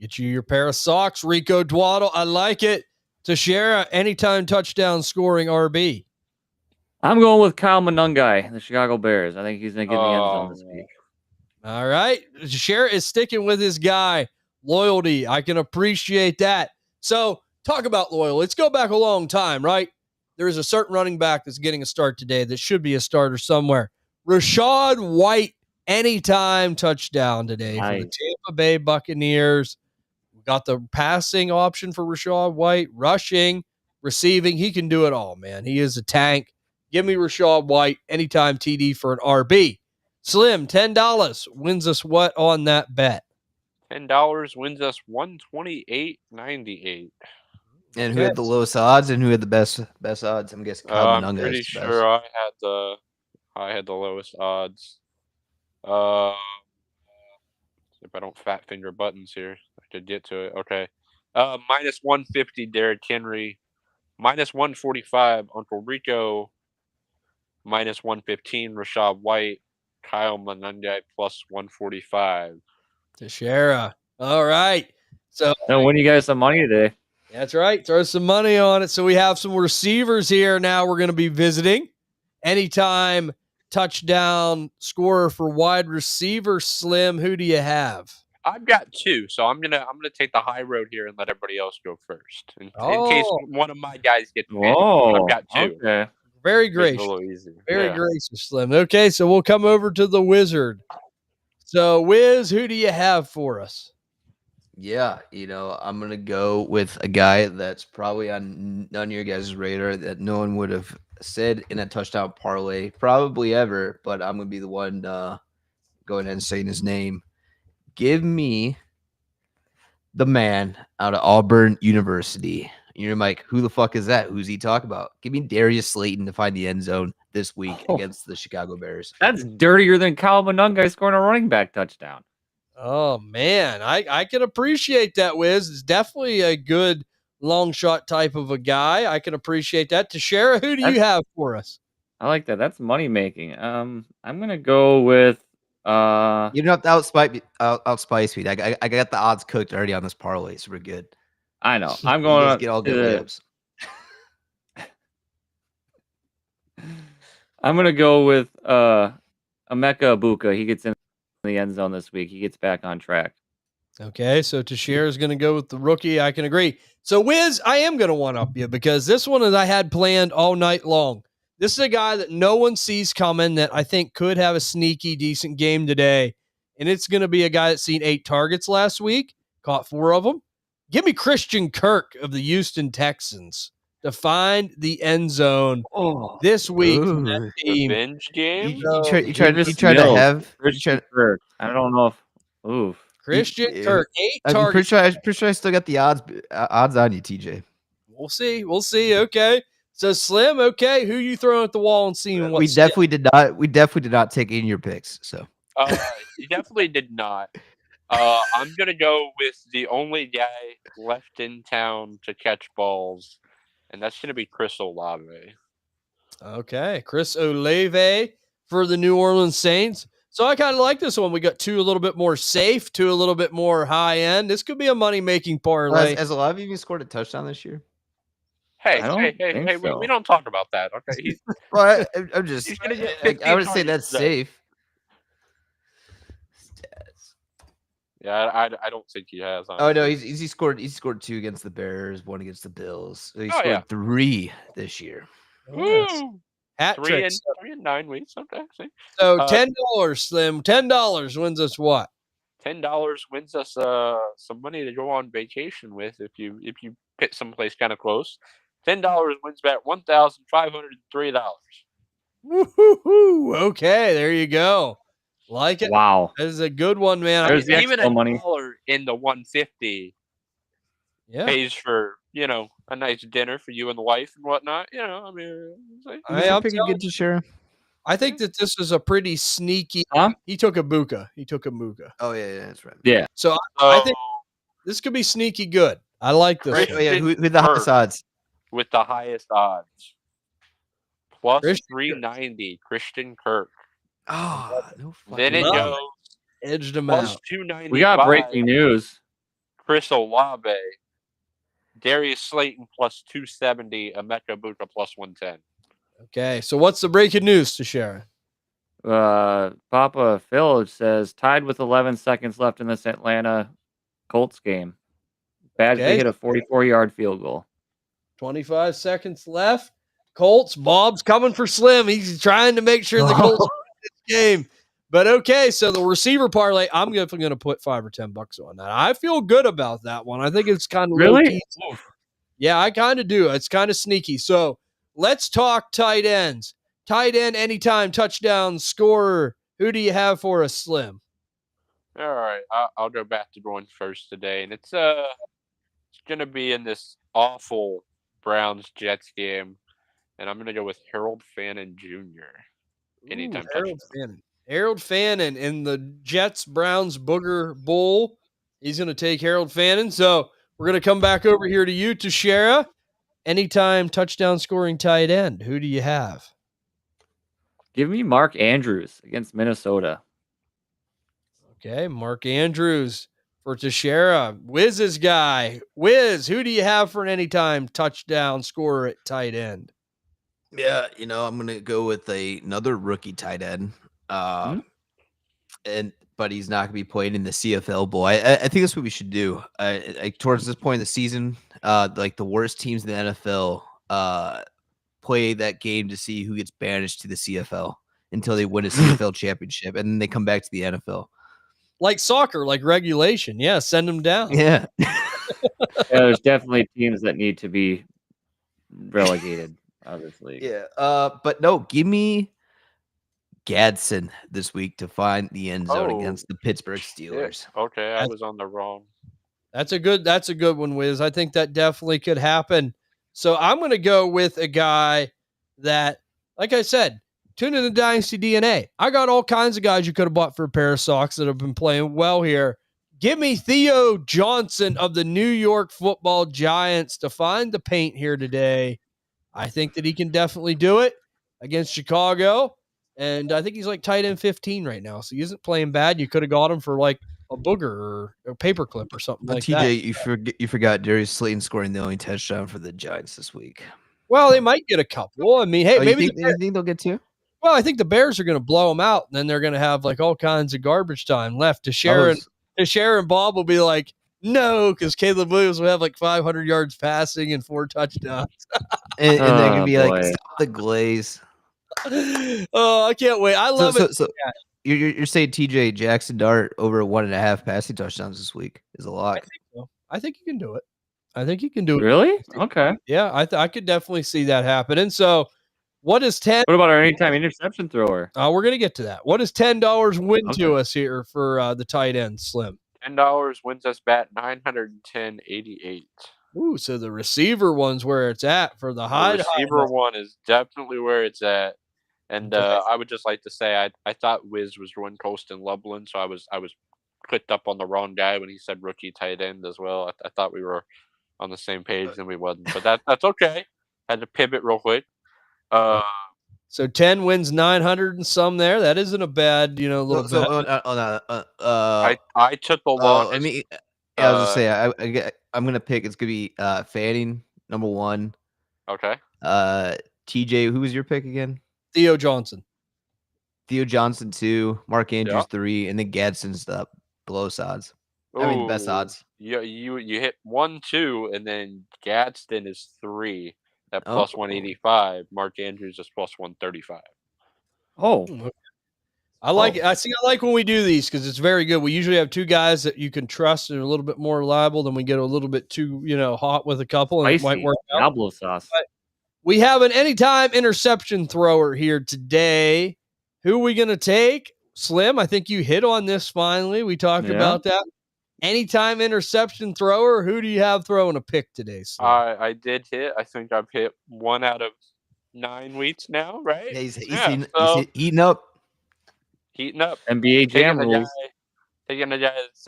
Get you your pair of socks, Rico Dwaddle. I like it. Teixeira, anytime touchdown scoring RB.
I'm going with Kyle Monungai, the Chicago Bears. I think he's going to get in the end zone this week.
All right. Teixeira is sticking with his guy. Loyalty. I can appreciate that. So talk about loyal. Let's go back a long time, right? There is a certain running back that's getting a start today that should be a starter somewhere. Rachaad White, anytime touchdown today for the Tampa Bay Buccaneers. We got the passing option for Rachaad White, rushing, receiving. He can do it all, man. He is a tank. Give me Rachaad White, anytime TD for an RB. Slim, $10 wins us what on that bet?
$10 wins us $128.98.
And who had the lowest odds and who had the best odds? I'm guessing Kyle
I'm
Monunga
pretty
is the
sure I had the lowest odds. If I don't fat finger buttons here, I could get to it. Okay. Minus 150 Derrick Henry, minus 145 Uncle Rico, minus 115 Rachaad White, Kyle Monunga plus 145.
Teixeira. All right. So
I'll win you guys some money today.
That's right. Throw some money on it. So we have some receivers here now we're going to be visiting. Anytime touchdown scorer for wide receiver, Slim, who do you have?
I've got two, so I'm gonna take the high road here and let everybody else go first, in case one of my guys gets picked. I've got two.
Okay. Very gracious.
A little easy.
Very gracious, Slim. Okay, so we'll come over to the Wizard. So, Wiz, who do you have for us?
Yeah, I'm going to go with a guy that's probably on none of your guys' radar that no one would have said in a touchdown parlay, probably ever, but I'm going to be the one going ahead and saying his name. Give me the man out of Auburn University. You're like, who the fuck is that? Who's he talking about? Give me Darius Slayton to find the end zone this week against the Chicago Bears.
That's dirtier than Kyle Monunga scoring a running back touchdown.
Oh, man. I can appreciate that, Wiz. It's definitely a good long shot type of a guy. I can appreciate that. Teixeira, who do you have for us?
I like that. That's money making. I'm going to go with
you don't have to outspice me. I got the odds cooked already on this parlay, so we're good.
I know. I'm going to
get all good layups.
I'm going to go with Emeka Ibuka. He gets in the end zone this week. He gets back on track.
Okay, so Teixeira is going to go with the rookie. I can agree. So, Wiz, I am going to one-up you because this one is I had planned all night long. This is a guy that no one sees coming that I think could have a sneaky, decent game today. And it's going to be a guy that's seen 8 targets last week, caught 4 of them. Give me Christian Kirk of the Houston Texans to find the end zone this week.
That team. Revenge game?
You tried to have
Christian Kirk. I don't know if
Christian Kirk, 8
targets. Pretty sure I still got the odds on you, TJ.
We'll see. Okay. So Slim, okay, who you throwing at the wall and seeing what?
We definitely did not take any of your picks. So
you definitely did not. I'm gonna go with the only guy left in town to catch balls, and that's gonna be Chris Olave.
Okay, Chris Olave for the New Orleans Saints. So I kind of like this one. We got 2 a little bit more safe, 2 a little bit more high end. This could be a money making parlay.
Has Olave even scored a touchdown this year?
Hey, we don't talk about that. Okay.
Well, I'm just. I would say that's safe. Stats.
Yeah, I don't think he has. Honestly.
Oh no, he scored 2 against the Bears, 1 against the Bills. So he scored 3 this year.
Woo!
Hat
3
trick.
in 9 weeks. Okay. See?
So $10, Slim. $10 wins us what?
$10 wins us some money to go on vacation with if you pick someplace kind of close. $10 wins back $1,503.
Woo-hoo-hoo. Okay, there you go. Like it.
Wow.
That is a good one, man.
There's
even $1
money
in the 150 pays for a nice dinner for you and the wife and whatnot. I mean, it's like,
Who's your pick
again, Tashira?
I think that this is a pretty sneaky.
Huh?
He took a Buka. He took a Muka.
Oh yeah, that's right.
Yeah.
So I think this could be sneaky good. I like this.
Oh yeah, who the
Kirk
highest odds?
with the highest odds. Plus
Christian
390, Christian Kirk.
Oh, no
Then it
love
goes
Edged him
plus
out.
295.
We got breaking news.
Chris Olave. Darius Slayton plus 270. Emeka Buka plus 110.
Okay, so what's the breaking news to share?
Papa Phil says tied with 11 seconds left in this Atlanta Colts game. Badge
Okay.
hit a 44-yard field goal.
25 seconds left. Colts, Bob's coming for Slim. He's trying to make sure the Colts win this game. But okay, so the receiver parlay, I'm definitely going to put $5 or $10 on that. I feel good about that one. I think it's kind of
Really?
Yeah, I kind of do. It's kind of sneaky. So let's talk tight ends. Tight end, anytime, touchdown, scorer. Who do you have for us, Slim?
All right, I'll go back to going first today, and it's gonna be in this awful Browns Jets game, and I'm gonna go with Harold Fannin Jr. Anytime
Harold
touchdown.
Fannin. Harold Fannin in the Jets Browns Booger Bowl. He's going to take Harold Fannin. So we're going to come back over here to you, Tashera. Anytime touchdown scoring tight end. Who do you have?
Give me Mark Andrews against Minnesota.
Okay, Mark Andrews for Tashera. Wiz's guy. Wiz, who do you have for an anytime touchdown scorer at tight end?
Yeah, I'm gonna go with another rookie tight end. But he's not gonna be playing in the CFL Bowl. I think that's what we should do. Towards this point in the season, like the worst teams in the NFL, play that game to see who gets banished to the CFL until they win a CFL championship, and then they come back to the NFL.
Like soccer, like regulation. Yeah, send them down.
Yeah.
There's definitely teams that need to be relegated, obviously.
Yeah. But no, give me Gadsden this week to find the end zone against the Pittsburgh Steelers.
Yeah. Okay, I was on the wrong.
That's a good one, Wiz. I think that definitely could happen. So I'm going to go with a guy that, like I said, tune in to Dynasty DNA. I got all kinds of guys you could have bought for a pair of socks that have been playing well here. Give me Theo Johnson of the New York Football Giants to find the paint here today. I think that he can definitely do it against Chicago. And I think he's like tight end 15 right now. So he isn't playing bad. You could have got him for like a booger or a paperclip or something like
TJ,
that.
you forgot Darius Slayton scoring the only touchdown for the Giants this week.
Well, they might get a couple. I mean, hey, maybe
you think they'll get two?
Well, I think the Bears are going to blow them out, and then they're going to have like all kinds of garbage time left. Tashera and Bob will be like, no, because Caleb Williams will have like 500 yards passing and 4 touchdowns.
and they're going to be like, stop the glaze.
Oh, I can't wait. I love it.
So you're saying TJ Jackson Dart over 1.5 passing touchdowns this week is a lot.
I think so. I think you can do it. I think you can do it.
Really? Okay.
Yeah, I could definitely see that happening. So what is 10?
What about our anytime interception thrower?
We're going to get to that. What does $10 win to us here for the tight end, Slim?
$10 wins us back 910.88.
Ooh, so the receiver one's where it's at for the high.
The receiver one is definitely where it's at. And I would just like to say I thought Wiz was doing Colston Loveland, so I was clicked up on the wrong guy when he said rookie tight end as well. I thought we were on the same page and we wasn't, but that's okay. Had to pivot real quick.
So 10 wins 900 and some there. That isn't a bad, little bit.
I took the long.
I was gonna say I'm gonna pick. It's gonna be Fanning number 1.
Okay.
TJ, who was your pick again?
Theo Johnson
2, Mark Andrews 3, and then Gadsden's the lowest odds. The best odds.
You hit 1, 2, and then Gadsden is 3 at plus 185. Mark Andrews is plus 135.
Oh,
I like it. I like when we do these because it's very good. We usually have 2 guys that you can trust and are a little bit more reliable. Than we get a little bit too, hot with a couple, and it might work out.
Diablo sauce.
But we have an anytime interception thrower here today. Who are we going to take? Slim, I think you hit on this finally. We talked about that. anytime interception thrower. Who do you have throwing a pick today, Slim?
I did hit. I think I've hit 1 out of 9 weeks now, right?
Yeah, he's
So
eating up.
heating up.
NBA Jam
Taking the
rules.
guy that's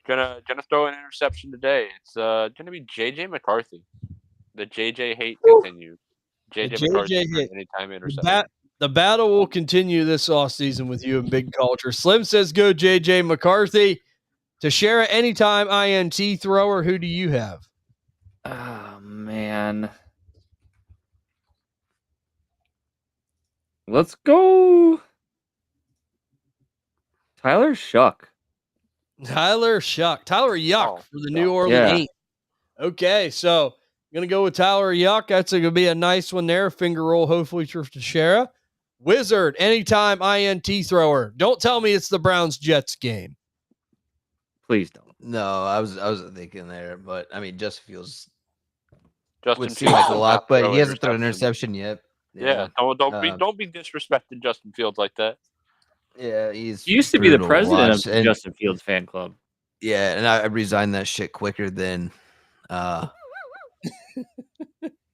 gonna throw an interception today. It's gonna be JJ McCarthy. The JJ hate continues. JJ
The
McCarthy
JJ
for
hate.
an anytime interception.
The battle will continue this offseason with you and Big Culture. Slim says go JJ McCarthy. Teixeira, anytime INT thrower, who do you have?
Oh, man. Let's go. Tyler Shuck.
Tyler Yuck for the New Orleans
Yeah.
8. Okay, so I'm going to go with Tyler Yuck. That's going to be a nice one there. Finger roll, hopefully, for Teixeira. Wizard, anytime INT thrower. Don't tell me it's the Browns-Jets game.
Please don't.
No, I was thinking there, but I mean, Justin Fields
Justin
would seem like a
does
lock,
not
but
throw
he hasn't thrown an
interception.
interception yet.
Yeah, don't be disrespecting Justin Fields like that.
Yeah, he's
He used to be the
brutal
president of
watch,
the
and
Justin Fields fan club.
yeah, and I resigned that shit quicker than I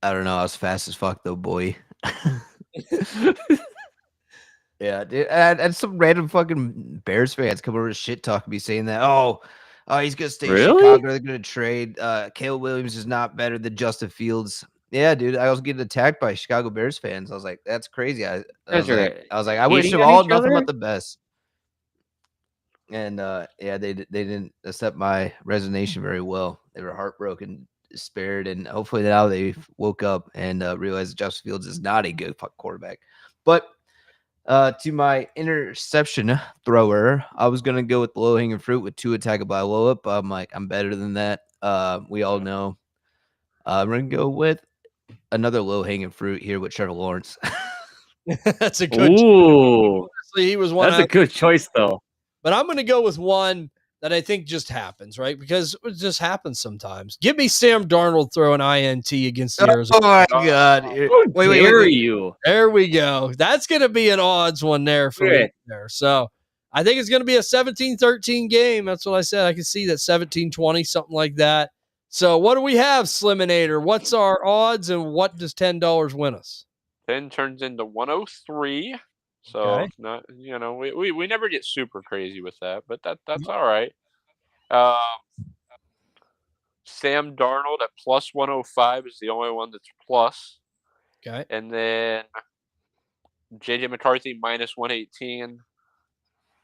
don't know. I was fast as fuck though, boy. Yeah, dude. And some random fucking Bears fans come over to shit talk me saying that, oh, he's gonna stay in
Really?
Chicago, they're gonna trade. Caleb Williams is not better than Justin Fields. Yeah, dude. I was getting attacked by Chicago Bears fans. I was like, that's crazy. I
Guys are
was like, I wish
hating
them
on
all
each
nothing
other?
but the best. And yeah, they didn't accept my resignation very well. They were heartbroken, despaired, and hopefully now they woke up and realized that Justin Fields is not a good quarterback. But to my interception thrower, I was gonna go with the low hanging fruit with Tua Tagovailoa. But I'm like, I'm better than that. We all know. I'm gonna go with another low hanging fruit here with Trevor Lawrence.
That's a good
Ooh.
Honestly, he was one
That's a
out,
good choice, though.
but I'm going to go with one that I think just happens, right? Because it just happens sometimes. Give me Sam Darnold throwing INT against the Arizona.
Oh my god!
How dare you?
There we go. That's going to be an odds one there for
Okay.
me there. So I think it's going to be a 17-13 game. That's what I said. I can see that 17-20, something like that. So what do we have, Sliminator? What's our odds and what does $10 win us?
10 turns into 103. So
Okay.
not we never get super crazy with that, but that's all right. Sam Darnold at plus 105 is the only one that's plus.
Okay.
And then JJ McCarthy minus 118.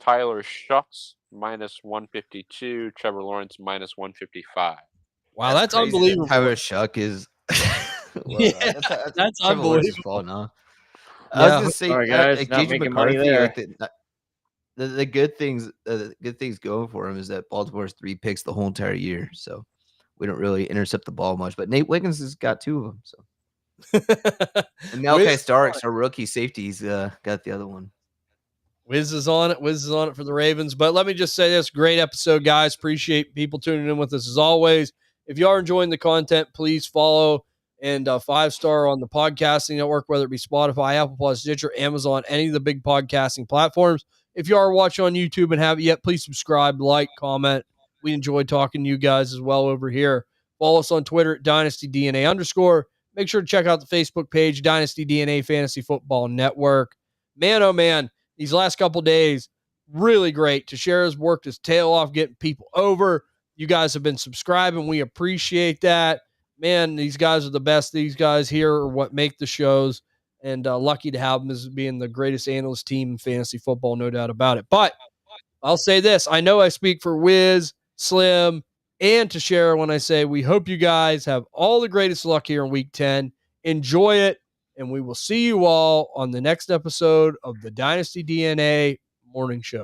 Tyler Shucks minus 152. Trevor Lawrence minus 155.
Wow, that's
crazy that
unbelievable.
Tyler Shuck is.
Yeah, that's
Trevor Lawrence's
unbelievable.
fault, huh?
Yeah.
I was gonna say,
Sorry, guys,
like
not
JJ
making money
McCarthy,
there.
like the good things going for him is that Baltimore's 3 picks the whole entire year, so we don't really intercept the ball much. But Nate Wiggins has got 2 of them. So and Malachi Starks, our rookie safety, he's got the other one.
Wiz is on it. Wiz is on it for the Ravens. But let me just say this. Great episode, guys. Appreciate people tuning in with us as always. If you are enjoying the content, please follow and 5-star on the podcasting network, whether it be Spotify, Apple Plus, Stitcher, Amazon, any of the big podcasting platforms. If you are watching on YouTube and haven't yet, please subscribe, like, comment. We enjoy talking to you guys as well over here. Follow us on Twitter at DynastyDNA_. Make sure to check out the Facebook page, Dynasty DNA Fantasy Football Network. Man, oh man, these last couple days, really great. Teixeira's worked his tail off getting people over. You guys have been subscribing. We appreciate that. Man, these guys are the best. These guys here are what make the shows, and lucky to have them as being the greatest analyst team in fantasy football, no doubt about it. But I'll say this. I know I speak for Wiz, Slim, and Teixeira when I say we hope you guys have all the greatest luck here in Week 10. Enjoy it, and we will see you all on the next episode of the Dynasty DNA Morning Show.